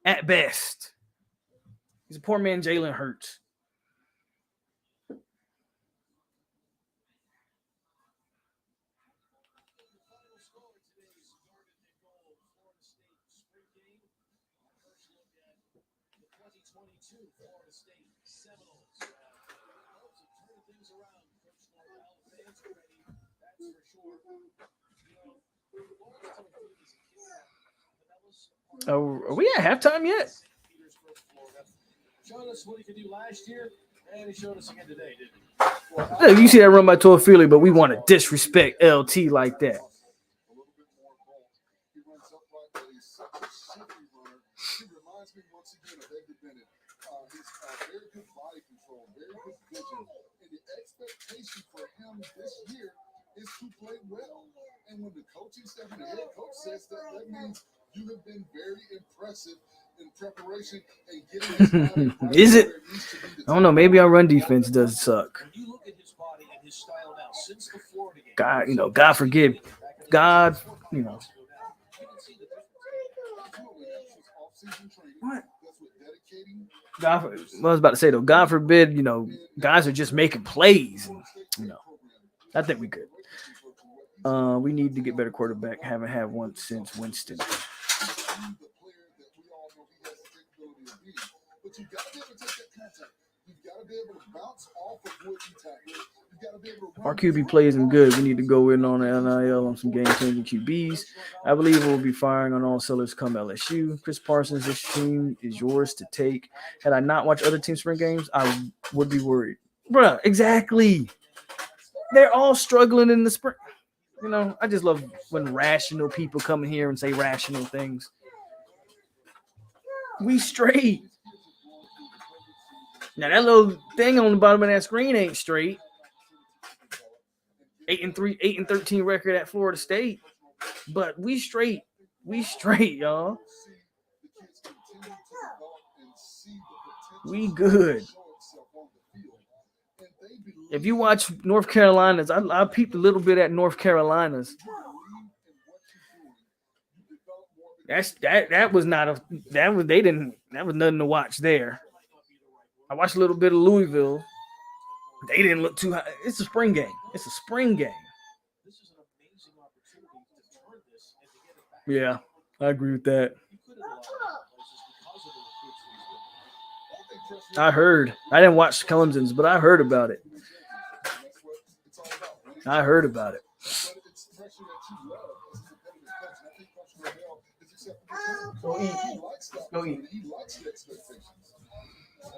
At best. He's a poor man Jalen Hurts. Florida State Seminoles. Turning things around, Coach Norvell. Fans are ready, that's for sure. Are we at halftime yet? Showed us what he could do last year. And he showed us again today, didn't he? Hey, you see that run by Toafili, but we want to disrespect LT like that. A little bit more bulk. He runs up like that. He's such a shifty runner. He reminds me once again of Eddie Bennett. He's very good body control, very good vision. And the expectation for him this year is to play well. And when the coaching staff and the head coach says that, that means you have been very impressive in preparation and getting his body right Is it? where needs to be. I don't know. Maybe our run defense does suck. When you look at his body and his style now, since the Florida game, God forgive. God, you can see the difference. What? That's what dedicating. God, what I was about to say though, God forbid, guys are just making plays. I think we could. We need to get better quarterback. Haven't had one since Winston. But you've got to be able to take that contact. You've got to be able to bounce off of what you tackle. You've got to be able to Our QB plays him good. We need to go in on the NIL on some game-changing QBs. I believe we'll be firing on all cylinders come LSU. Chris Parsons, this team is yours to take. Had I not watched other team spring games, I would be worried. Bruh, exactly. They're all struggling in the spring. I just love when rational people come in here and say rational things. We straight. Now that little thing on the bottom of that screen ain't straight. 8-3, 8-13 record at Florida State, but we straight. We straight, y'all. We good. If you watch North Carolina's, I peeped a little bit at North Carolina's. That was nothing to watch there. I watched a little bit of Louisville. They didn't look too high. It's a spring game. It's a spring game. This is an amazing opportunity to turn this and to get it back. Yeah, I agree with that. He could have allowed places because of the recruits he's I heard. I didn't watch Clemson's, but I heard about it. I heard about it. Go eat. Go eat.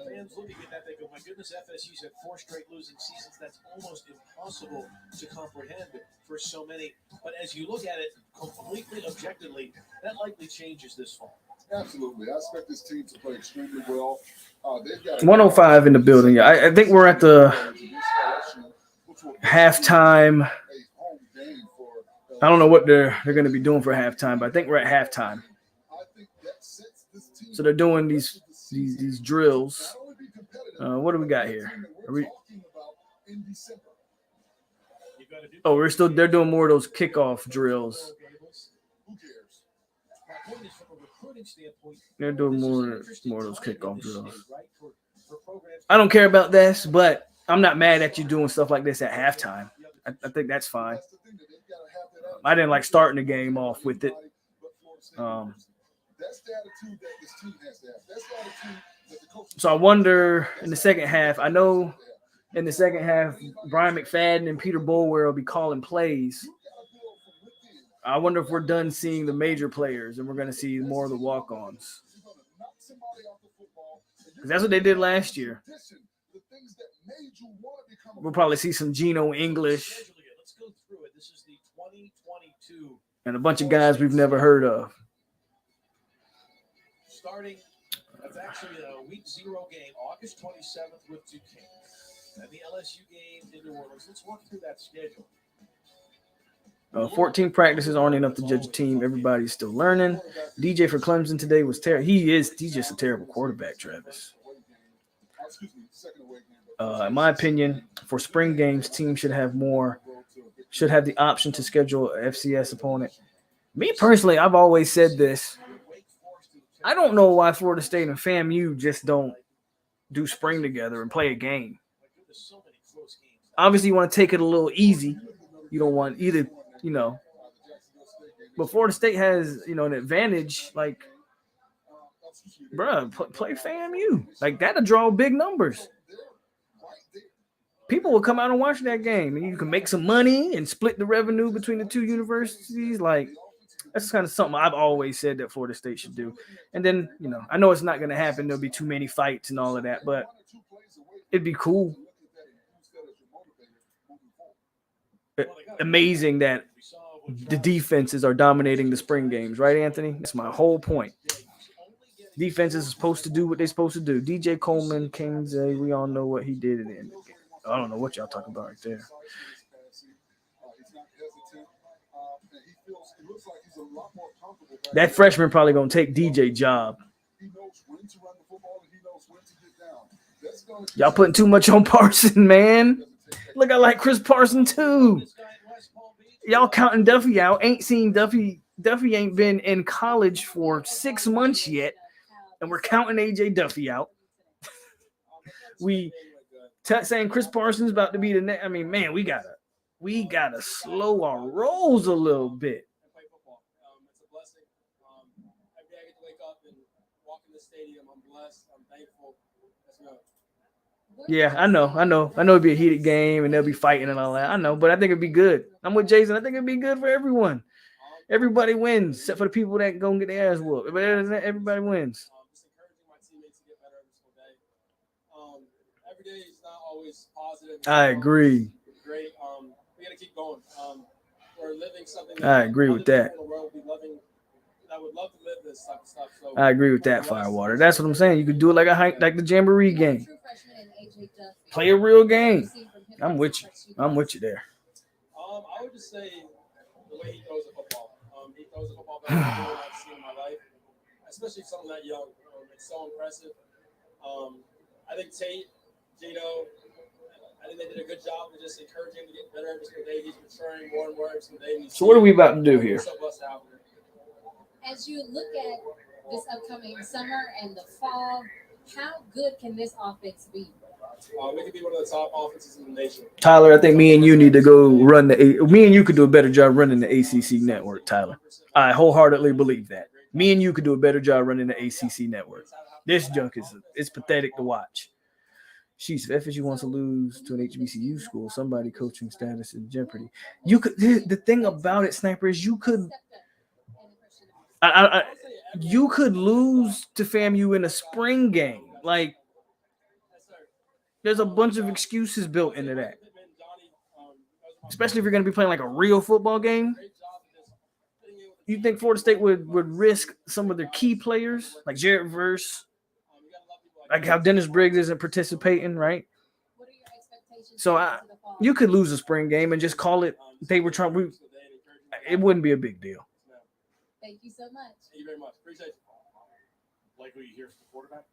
Fans looking at that, they go, my goodness, FSU's had 4 straight losing seasons. That's almost impossible to comprehend for so many. But as you look at it completely objectively, that likely changes this fall. Absolutely. I expect this team to play extremely well. They've got 105 in the building. Yeah, I think we're at the halftime. I don't know what they're going to be doing for halftime, but I think we're at halftime. So they're doing these drills. What do we got here? They're doing more of those kickoff drills. They're doing more of those kickoff drills. I don't care about this, but I'm not mad at you doing stuff like this at halftime. I think that's fine. I didn't like starting the game off with it. So I wonder in the second half, I know in the second half, Brian McFadden and Peter Bulwer will be calling plays. I wonder if we're done seeing the major players and we're going to see more of the walk-ons. Because that's what they did last year. We'll probably see some Geno English Let's go through it. This is the 2022. and a bunch of guys we've never heard of. Starting, that's actually a week 0 game, August 27th with Duquesne. And the LSU game in New Orleans. Let's walk through that schedule. 14 practices aren't enough to judge a team. Everybody's still learning. DJ for Clemson today was terrible. He's just a terrible quarterback, Travis. In my opinion, for spring games, teams should have the option to schedule an FCS opponent. Me personally, I've always said this. I don't know why Florida State and FAMU just don't do spring together and play a game. Obviously, you want to take it a little easy. You don't want either, But Florida State has, an advantage. Like, bruh, play FAMU. Like, that'll draw big numbers. People will come out and watch that game, and you can make some money and split the revenue between the two universities. Like, that's kind of something I've always said that Florida State should do. And then, I know it's not going to happen. There'll be too many fights and all of that, but It'd be cool. Look at that and use that as your motivator moving forward. Amazing that the defenses are dominating the spring games, right, Anthony? That's my whole point. Defenses are supposed to do what they're supposed to do. DJ Coleman, Kings, we all know what he did in the end. I don't know what y'all talking about right there. He's not hesitant. And he feels, it looks like he's a lot more comfortable. That freshman probably gonna take DJ job. He knows when to run the football and he knows when to get down. That's gonna Y'all putting too much on Parson, man. Look, I like Chris Parson too. Y'all counting Duffy out. Ain't seen Duffy. Duffy ain't been in college for 6 months yet, and we're counting AJ Duffy out. Saying Chris Parsons about to be the next. I mean, man, we gotta slow our rolls a little bit. Play football. It's a blessing. Every day I get to wake up and walk in the stadium. I'm blessed. I'm thankful. Let's go. Yeah, I know. It'd be a heated game and they'll be fighting and all that. I know, but I think it'd be good. I'm with Jason. I think it'd be good for everyone. Everybody wins, except for the people that go and get their ass whooped. But everybody wins. Just encouraging my teammates to get better every single day. Every day is not always positive. I agree. Great. We got to keep going. We're living something. I agree with that. I would love to live this type of stuff. So I agree with that, Firewater. That's what I'm saying. You could do it like the Jamboree game. Play a real game. I'm with you. I'm with you there. I would just say the way he throws a football. He throws a football better than I've seen in my life, especially someone that young. It's so impressive. I think Tate, Gino, I think they did a good job of just encouraging him to get better every single day. He's maturing more and more every single day. So what are we about to do here? So blessed to have him. As you look at this upcoming summer and the fall, how good can this offense be? We could be one of the top offenses in the nation. Tyler, I think me and you need to go run me and you could do a better job running the ACC network, Tyler. I wholeheartedly believe that. Me and you could do a better job running the ACC network. This junk is pathetic to watch. She's if FSU wants to lose to an HBCU school, somebody coaching status in jeopardy. You could. The thing about it, Sniper, is you could. You could lose to FAMU in a spring game. Like, there's a bunch of excuses built into that. Especially if you're going to be playing like a real football game. You think Florida State would risk some of their key players, like Jared Verse, like how Dennis Briggs isn't participating, right? So you could lose a spring game and just call it. They were trying. It wouldn't be a big deal. Thank you so much. Thank you very much. Appreciate it. Like what you hear from the quarterback?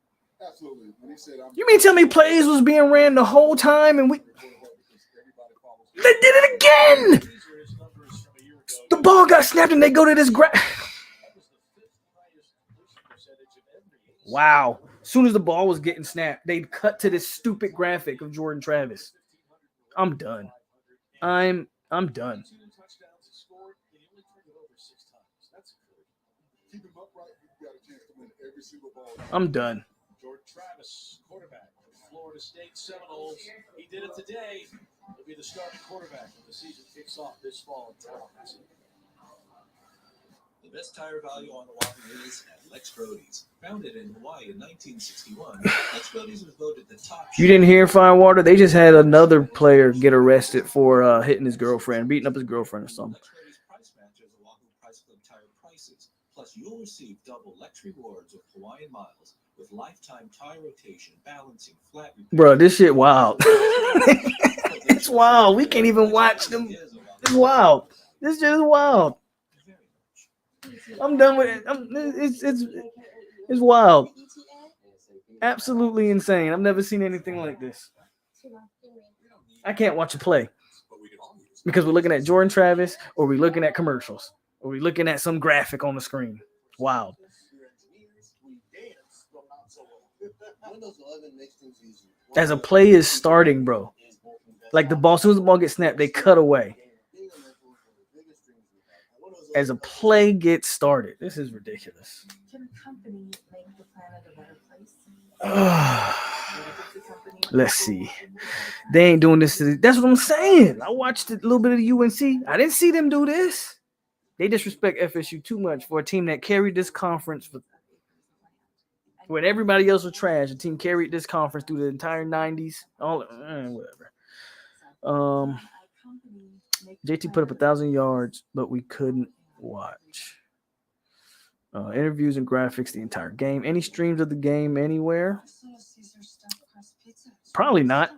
Absolutely. When he said, you mean tell me plays was being ran the whole time and they did it again? The ball got snapped and they go to this Wow. As soon as the ball was getting snapped, they'd cut to this stupid graphic of Jordan Travis. I'm done. I'm done. I'm done. Jordan Travis, quarterback for Florida State Seminoles. He did it today. He'll be the starting quarterback when the season kicks off this fall in Tallahassee. The best tire value on Oahu is at Lex Brody's. Founded in Hawaii in 1961, Lex Brody's was voted the top. You didn't hear Firewater? They just had another player get arrested for hitting his girlfriend, beating up his girlfriend or something. Lex Brody's price matches Oahu Price Club tire prices. Plus, you'll receive double Lex rewards with Hawaiian miles with lifetime tire rotation, balancing, flat repair. Bro, this shit wild. It's wild. We can't even watch them. It's wild. This just wild. I'm done with it. It's wild. Absolutely insane. I've never seen anything like this. I can't watch a play because we're looking at Jordan Travis or we're looking at commercials or we're looking at some graphic on the screen. Wild. As a play is starting, bro. Like the ball, as soon as the ball gets snapped, they cut away. As a play gets started. This is ridiculous. Can a company make the planet a better place? Let's see. They ain't doing this. That's what I'm saying. I watched a little bit of the UNC. I didn't see them do this. They disrespect FSU too much for a team that carried this conference for When everybody else was trash, the team carried this conference through the entire 90s. Whatever. JT put up 1,000 yards, but we couldn't watch. Interviews and graphics the entire game. Any streams of the game anywhere? Probably not,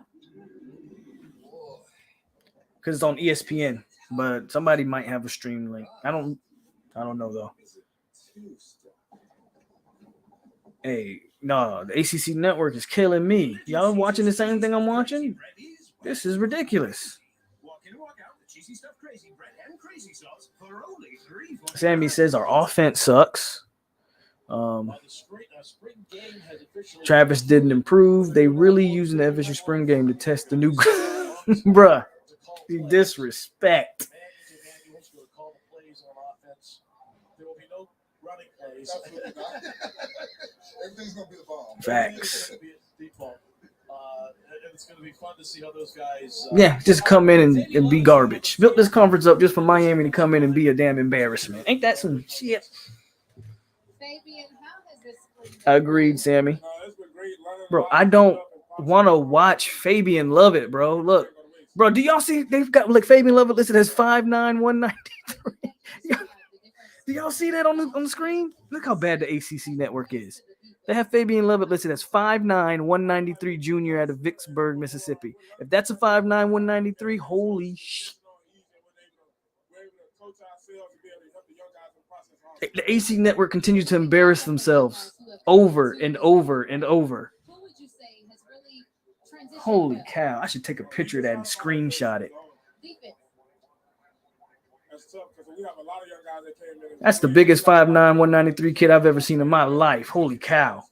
because it's on ESPN. But somebody might have a stream link. I don't know though. Hey, no, the ACC network is killing me. Y'all watching the same thing I'm watching? This is ridiculous. Sammy says our offense sucks. Travis didn't improve. They really using the FSU spring game to test the new bruh. Disrespect. Everything's gonna be a bomb. Facts. It's going to be fun to see how those guys. Just come in and be garbage. Built this conference up just for Miami to come in and be a damn embarrassment. Ain't that some shit? Agreed, Sammy. Bro, I don't want to watch Fabian Lovett, bro. Look, bro, do y'all see they've got like Fabian Lovett listed as 5'9", 193? Do y'all see that on the screen? Look how bad the ACC network is. They have Fabian Lovett listed as 5'9", 193 junior out of Vicksburg, Mississippi. If that's a 5'9", 193, holy shit. The AC network continues to embarrass themselves over and over and over. Holy cow. I should take a picture of that and screenshot it. That's the biggest 5'9", 193 kid I've ever seen in my life. Holy cow.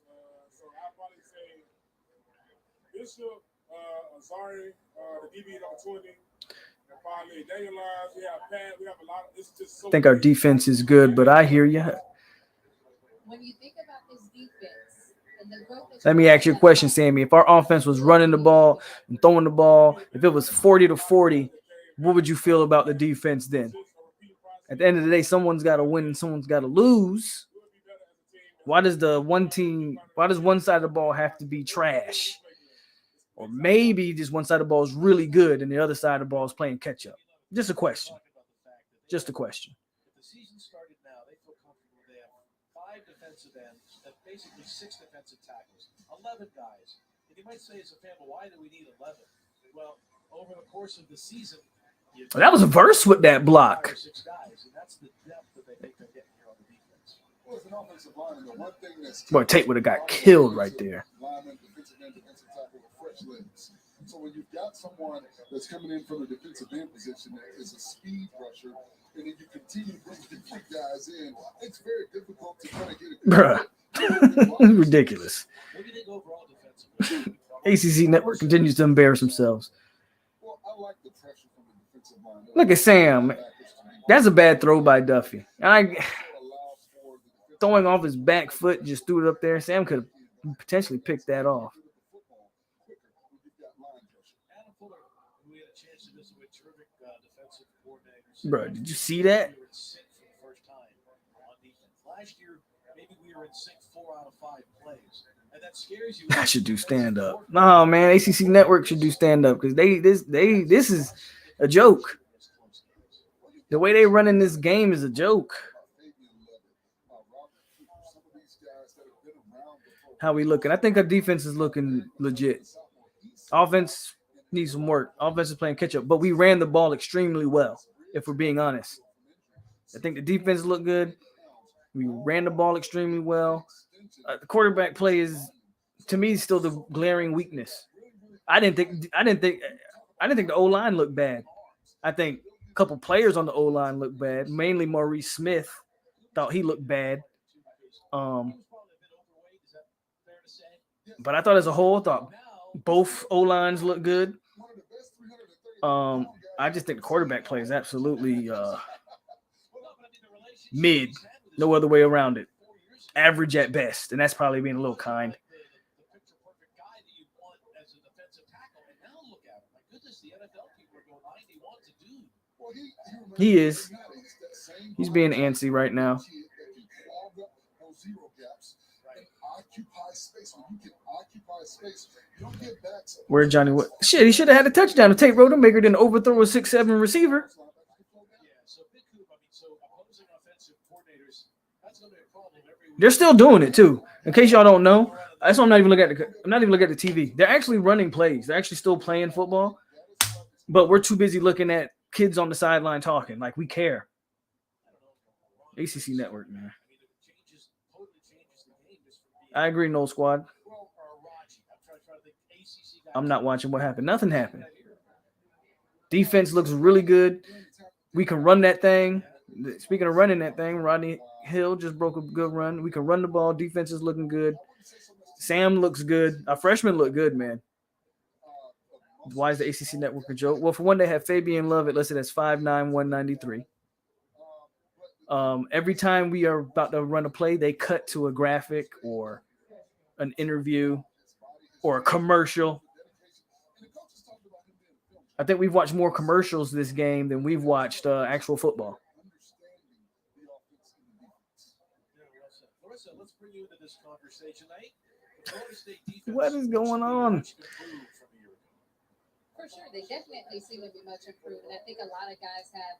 I think our defense is good, but I hear you. Let me ask you a question, Sammy. If our offense was running the ball and throwing the ball, if it was 40-40, what would you feel about the defense then? At the end of the day, someone's got to win and someone's got to lose. Why does one side of the ball have to be trash? Or maybe just one side of the ball is really good and the other side of the ball is playing catch up. Just a question. Just a question. If the season started now, they feel comfortable. They have 5 defensive ends and basically 6 defensive tackles, 11 guys. And you might say as a fan, well, why do we need 11? Well, over the course of the season, that was a verse with that block. 6 guys, and that's the depth that they think they're getting here on the defense. Well, as an offensive lineman, the one thing that's Boy, Tate would have got killed right there. Lineman, defensive end, defensive tackle with fresh legs. So when you've got someone that's coming in from the defensive end position that is a speed rusher, and then you continue to bring the big guys in, it's very difficult to kind of get a bruh. Ridiculous. ACC network continues to embarrass themselves. Well, I like the pressure from the defensive line. Look at Sam. That's a bad throw by Duffy. Throwing off his back foot, just threw it up there. Sam could have potentially picked that off. Bro, did you see that? Last year, maybe we were in sync 4 out of 5 plays. And that scares you. I should do stand up. No, man, ACC Network should do stand up because this is a joke. The way they running this game is a joke. How we looking? I think our defense is looking legit. Offense needs some work. Offense is playing catch up, but we ran the ball extremely well, if we're being honest. I think the defense looked good. We ran the ball extremely well. The quarterback play is, to me, still the glaring weakness. I didn't think the O-line looked bad. I think a couple players on the O-line looked bad. Mainly Maurice Smith thought he looked bad. But I thought as a whole, both O-lines look good. I just think the quarterback play is absolutely mid. No other way around it. Average at best, and that's probably being a little kind. He is. He's being antsy right now. occupy space. When you can occupy space, you don't get back. Where Johnny what? Shit, he should have had a touchdown to take Rodemaker than overthrow a 6'7" receiver. Yeah, so big coup. I mean, so opposing offensive coordinators, that's going to be a problem every week. They're still doing it too. In case y'all don't know, that's why I'm not even looking at the TV. They're actually running plays. They're actually still playing football, but we're too busy looking at kids on the sideline talking like we care. ACC Network, man. I agree, no squad. I'm not watching what happened. Nothing happened. Defense looks really good. We can run that thing. Speaking of running that thing, Rodney Hill just broke a good run. We can run the ball. Defense is looking good. Sam looks good. Our freshmen look good, man. Why is the ACC Network a joke? Well, for one, they have Fabian Lovett listed as 5'9", 193. Every time we are about to run a play, they cut to a graphic or an interview or a commercial. I think we've watched more commercials this game than we've watched actual football. Larissa, let's bring you into this conversation. What is going on? For sure, they definitely seem to be much improved, and I think a lot of guys have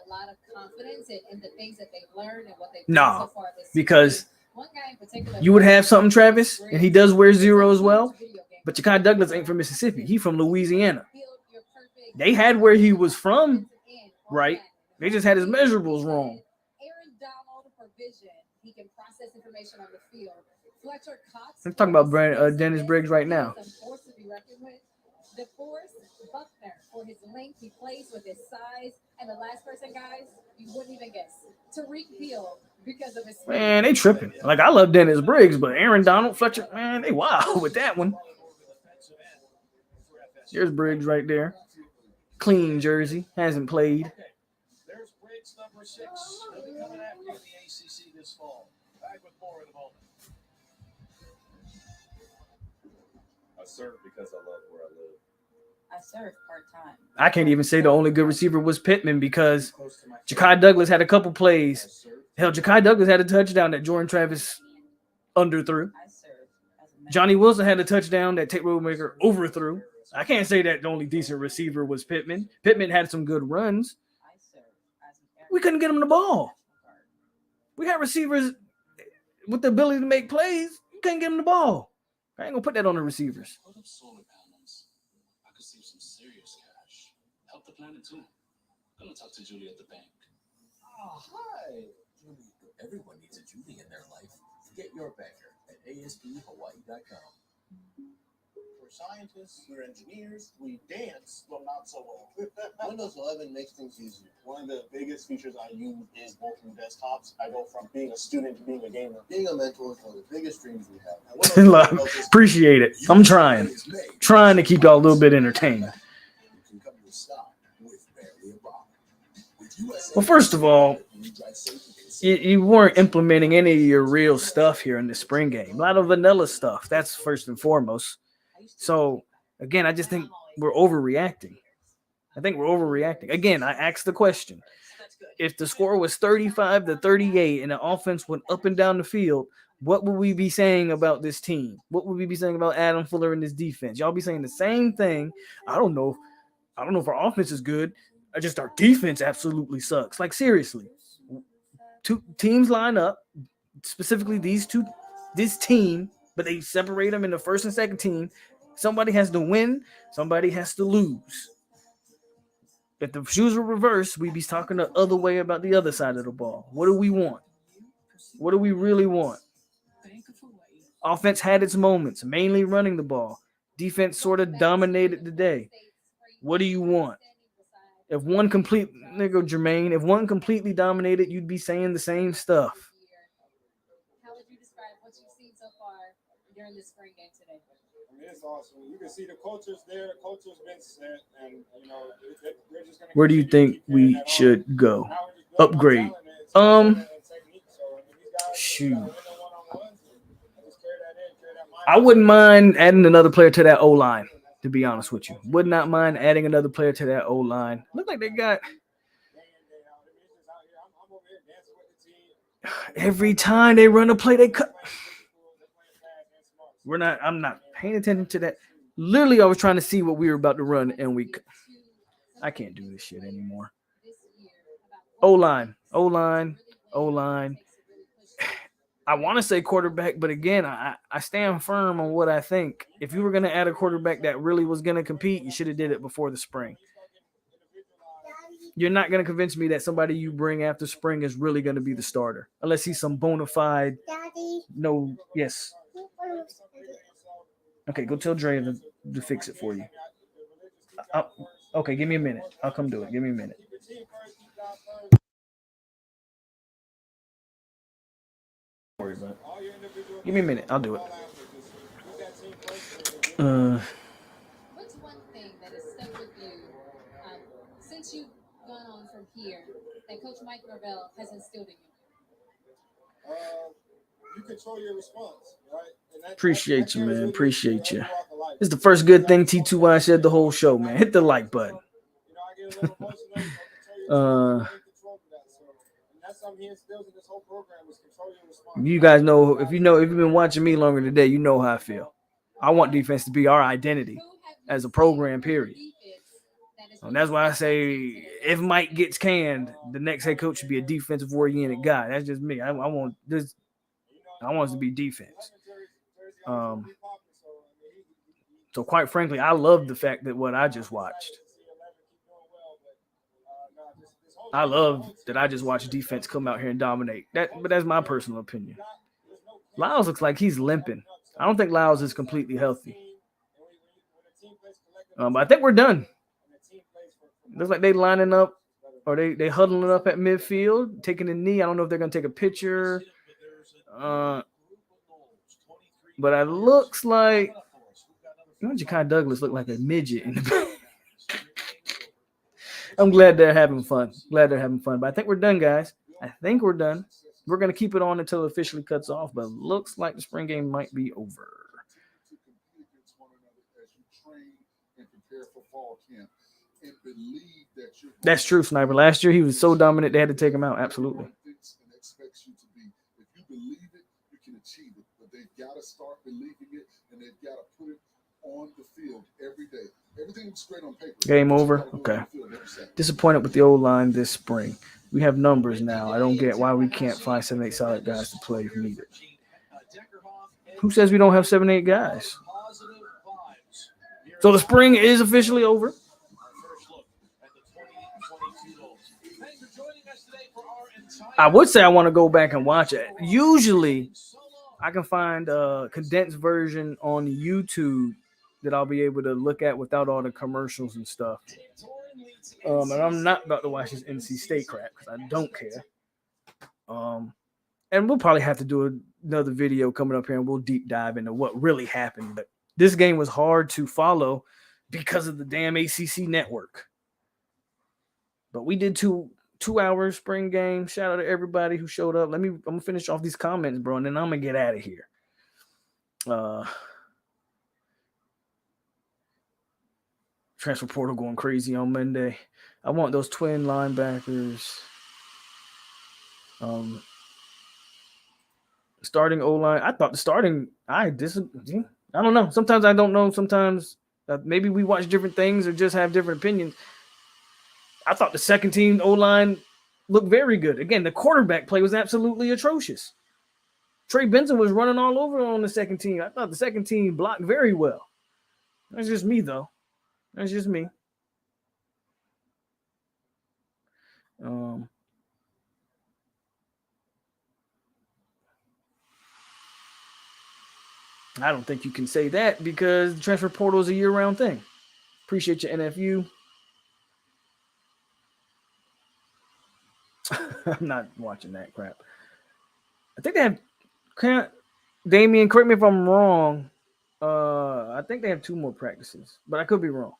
a lot of confidence in the things that they've learned and what they've done so far this season. Because one guy in particular, you would have something, Travis, and he does wear 0 as well. But Ja'Kai Douglas ain't from Mississippi. He from Louisiana. They had where he was from, right? They just had his measurables wrong. Aaron Donald for vision. He can process information on the field. Fletcher Cox. I'm talking about Dennis Briggs right now. DeForest Buckner for his length. He plays with his size. And the last person, guys, you wouldn't even guess. Tariq Peel because of his speed. Man, they tripping. Like, I love Dennis Briggs, but Aaron Donald, Fletcher, man, they wild with that one. There's Briggs right there. Clean jersey. Hasn't played. There's Briggs, number 6. He'll be coming after you in the ACC this fall. Back with more in a moment. I serve because I love where I live. I serve part-time. I can't even say the only good receiver was Pittman because Ja'Kai Douglas had a couple plays. Hell, Ja'Kai Douglas had a touchdown that Jordan Travis underthrew. Johnny Wilson had a touchdown that Tate Rodemaker overthrew. I can't say that the only decent receiver was Pittman. Pittman had some good runs. We couldn't get him the ball. We had receivers with the ability to make plays. You couldn't get him the ball. I ain't gonna put that on the receivers. Put up solar panels. I could save some serious cash. Help the planet too. Gonna talk to Julie at the bank. Oh, hi. Julie, everyone needs a Julie in their life. Get your banker at ASBHawaii.com. We're scientists, we're engineers, we dance, well, not so well. Windows 11 makes things easier. One of the biggest features I use is bulking desktops. I go from being a student to being a gamer. Being a mentor is one of the biggest dreams we have. Appreciate it. I'm trying to keep y'all a little bit entertained. Well, first of all, you weren't implementing any of your real stuff here in the spring game. A lot of vanilla stuff. That's first and foremost. So, again, I just think we're overreacting. Again, I asked the question. If the score was 35-38 and the offense went up and down the field, what would we be saying about this team? What would we be saying about Adam Fuller and this defense? Y'all be saying the same thing. I don't know if our offense is good. Just our defense absolutely sucks. Like, seriously. Two teams line up, specifically this team, but they separate them in the first and second team. Somebody has to win. Somebody has to lose. If the shoes were reversed, we'd be talking the other way about the other side of the ball. What do we want? What do we really want? Offense had its moments, mainly running the ball. Defense sort of dominated the day. What do you want? If one completely dominated, you'd be saying the same stuff. How would you describe what you've seen so far during this spring game today? I mean, it's awesome. You can see the culture's there. The culture's been set, and we're just gonna. Where do you think we should go? Upgrade. Shoot. I wouldn't mind adding another player to that O-line. To be honest with you, would not mind adding another player to that O-line. Look like they got every time they run a play, they cut. I'm not paying attention to that. Literally, I was trying to see what we were about to run, and I can't do this shit anymore. O-line. I want to say quarterback, but again, I stand firm on what I think. If you were going to add a quarterback that really was going to compete, you should have did it before the spring. You're not going to convince me that somebody you bring after spring is really going to be the starter, unless he's some bona fide. No, yes. Okay, go tell Dre to fix it for you. Okay, give me a minute. I'll come do it. Give me a minute. Worry about it. Give me a minute. I'll do it. What's one thing that has stuck with you since you've gone on from here that Coach Mike Norvell has instilled in you? You control your response, right? Appreciate you, man. Appreciate you. This is the first good thing T2Y said the whole show, man. Hit the like button. You guys know if you've been watching me longer today, you know how I feel. I want defense to be our identity as a program, period. And that's why I say if Mike gets canned, the next head coach should be a defensive oriented guy. That's just me. I want this. I want us to be defense. So quite frankly, I love the fact that what I just watched. I love that I just watched defense come out here and dominate. But that's my personal opinion. Lyles looks like he's limping. I don't think Lyles is completely healthy. But I think we're done. Looks like they lining up or they huddling up at midfield, taking a knee. I don't know if they're going to take a picture. But it looks like Ja'Kai Douglas looked like a midget in the back. I'm glad they're having fun. But I think we're done, guys. I think we're done. We're going to keep it on until it officially cuts off, but it looks like the spring game might be over. That's true, Sniper. Last year he was so dominant they had to take him out. Absolutely. If you believe it, you can achieve it. But they've got to start believing it, and they've got to put it on the field every day. Everything looks great on paper. Game over. Okay. Disappointed with the O-line this spring. We have numbers now. I don't get why we can't find 7-8 solid guys to play if needed. Who says we don't have 7-8 guys? So the spring is officially over. I would say I want to go back and watch it. Usually, I can find a condensed version on YouTube that I'll be able to look at without all the commercials and stuff. And I'm not about to watch this NC State crap because I don't care. And we'll probably have to do another video coming up here and we'll deep dive into what really happened. But this game was hard to follow because of the damn ACC network. But we did two hours spring game. Shout out to everybody who showed up. I'm gonna finish off these comments, bro, and then I'm gonna get out of here. Transfer portal going crazy on Monday. I want those twin linebackers. Starting O-line. I thought the starting. I don't know. Sometimes I don't know. Sometimes maybe we watch different things or just have different opinions. I thought the second team O-line looked very good. Again, the quarterback play was absolutely atrocious. Trey Benson was running all over on the second team. I thought the second team blocked very well. That's just me, though. That's just me. I don't think you can say that because the transfer portal is a year-round thing. Appreciate your NFU. I'm not watching that crap. I think they have Damian, correct me if I'm wrong. I think they have 2 more practices, but I could be wrong.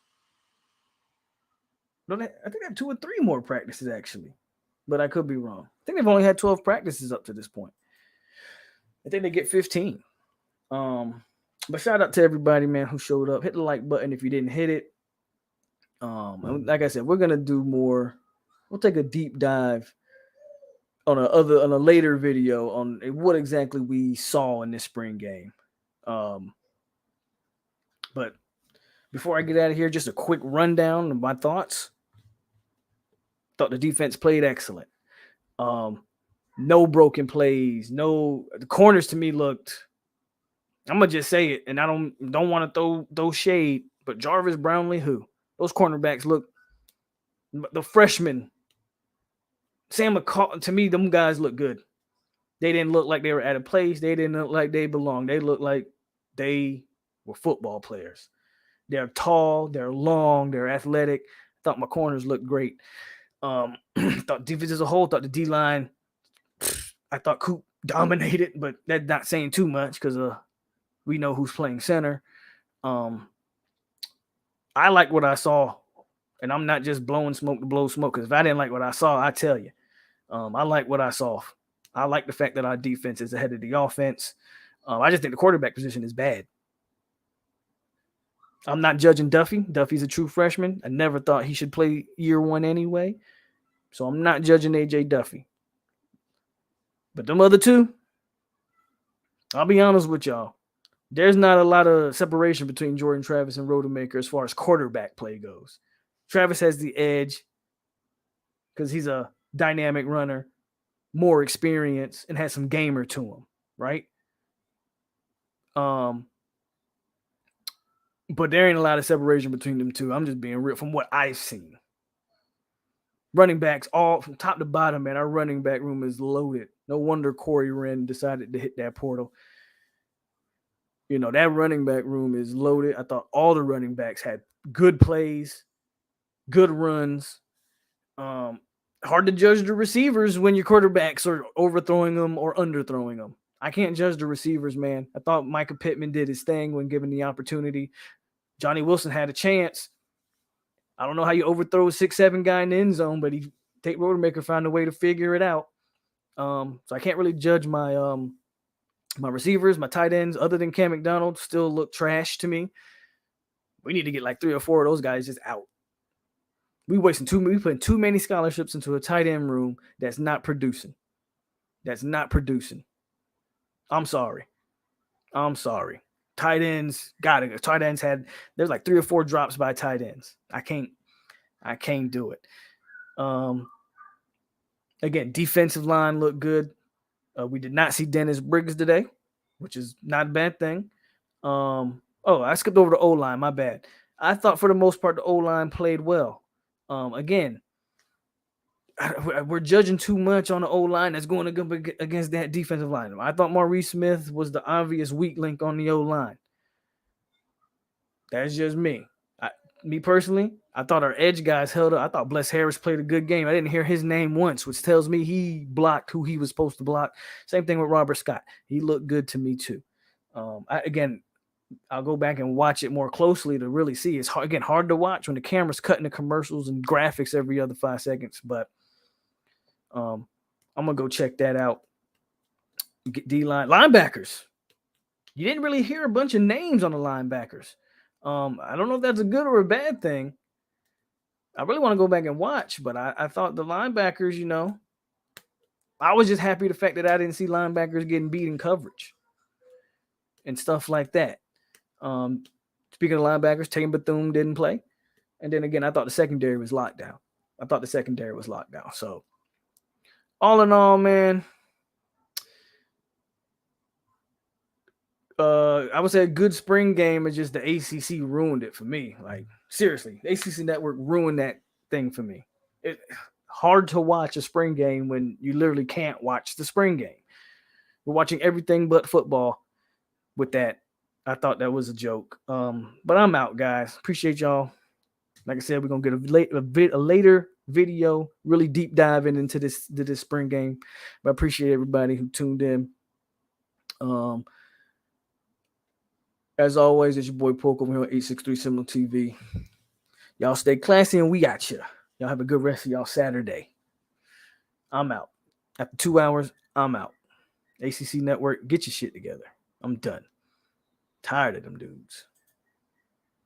I think they have 2 or 3 more practices, actually, but I could be wrong. I think they've only had 12 practices up to this point. I think they get 15. But shout out to everybody, man, who showed up. Hit the like button if you didn't hit it. And like I said, we're gonna do more. We'll take a deep dive on a later video on what exactly we saw in this spring game. But before I get out of here, just a quick rundown of my thoughts. Thought the defense played excellent. No broken plays. No, the corners to me looked. I'm gonna just say it, and I don't want to throw shade, but Jarvis Brownlee, those cornerbacks look. The freshmen, Sam McCall, to me, them guys look good. They didn't look like they were out of place. They didn't look like they belonged. They looked like they were football players. They're tall, they're long, they're athletic. Thought my corners looked great. Thought defense as a whole, thought the D-line, I thought Coop dominated, but that's not saying too much because we know who's playing center. I like what I saw, and I'm not just blowing smoke to blow smoke, because if I didn't like what I saw, I tell you. I like what I saw. I like the fact that our defense is ahead of the offense. I just think the quarterback position is bad. I'm not judging Duffy. Duffy's a true freshman. I never thought he should play year one anyway. So I'm not judging A.J. Duffy. But them other two, I'll be honest with y'all. There's not a lot of separation between Jordan Travis and Rodemaker as far as quarterback play goes. Travis has the edge because he's a dynamic runner, more experience, and has some gamer to him, right? But there ain't a lot of separation between them two. I'm just being real from what I've seen. Running backs, all from top to bottom, man, our running back room is loaded. No wonder Corey Wren decided to hit that portal. You know, that running back room is loaded. I thought all the running backs had good plays, good runs. Hard to judge the receivers when your quarterbacks are overthrowing them or underthrowing them. I can't judge the receivers, man. I thought Micah Pittman did his thing when given the opportunity. Johnny Wilson had a chance. I don't know how you overthrow a 6'7" guy in the end zone, but Tate Rodemaker found a way to figure it out. So I can't really judge my my receivers, my tight ends, other than Cam McDonald, still look trash to me. We need to get like 3 or 4 of those guys just out. We putting too many scholarships into a tight end room that's not producing. I'm sorry. Tight ends gotta go. Tight ends there's like 3 or 4 drops by tight ends. I can't do it. Again, defensive line looked good. We did not see Dennis Briggs today, which is not a bad thing. I skipped over the O-line. My bad. I thought for the most part the O-line played well. Again, we're judging too much on the O-line that's going against that defensive line. I thought Maurice Smith was the obvious weak link on the O-line. That's just me. Me personally, I thought our edge guys held up. I thought Bless Harris played a good game. I didn't hear his name once, which tells me he blocked who he was supposed to block. Same thing with Robert Scott. He looked good to me too. I'll go back and watch it more closely to really see. It's hard to watch when the camera's cutting the commercials and graphics every other 5 seconds. But I'm gonna go check that out. Get D-line linebackers. You didn't really hear a bunch of names on the linebackers. I don't know if that's a good or a bad thing. I really want to go back and watch, but I thought the linebackers, I was just happy the fact that I didn't see linebackers getting beat in coverage and stuff like that. Speaking of linebackers, Tatum Bethune didn't play. And then again, I thought the secondary was locked down. So all in all, man, I would say a good spring game is just the ACC ruined it for me. Like, seriously, the ACC Network ruined that thing for me. It's hard to watch a spring game when you literally can't watch the spring game. We're watching everything but football with that. I thought that was a joke. But I'm out, guys. Appreciate y'all. Like I said, we're going to get a later video, really deep diving into this spring game. But I appreciate everybody who tuned in. As always, it's your boy POLK over here on 863 Seminole TV. Y'all stay classy and we got you. Y'all have a good rest of y'all Saturday. I'm out. After 2 hours, I'm out. ACC Network, get your shit together. I'm done. Tired of them dudes.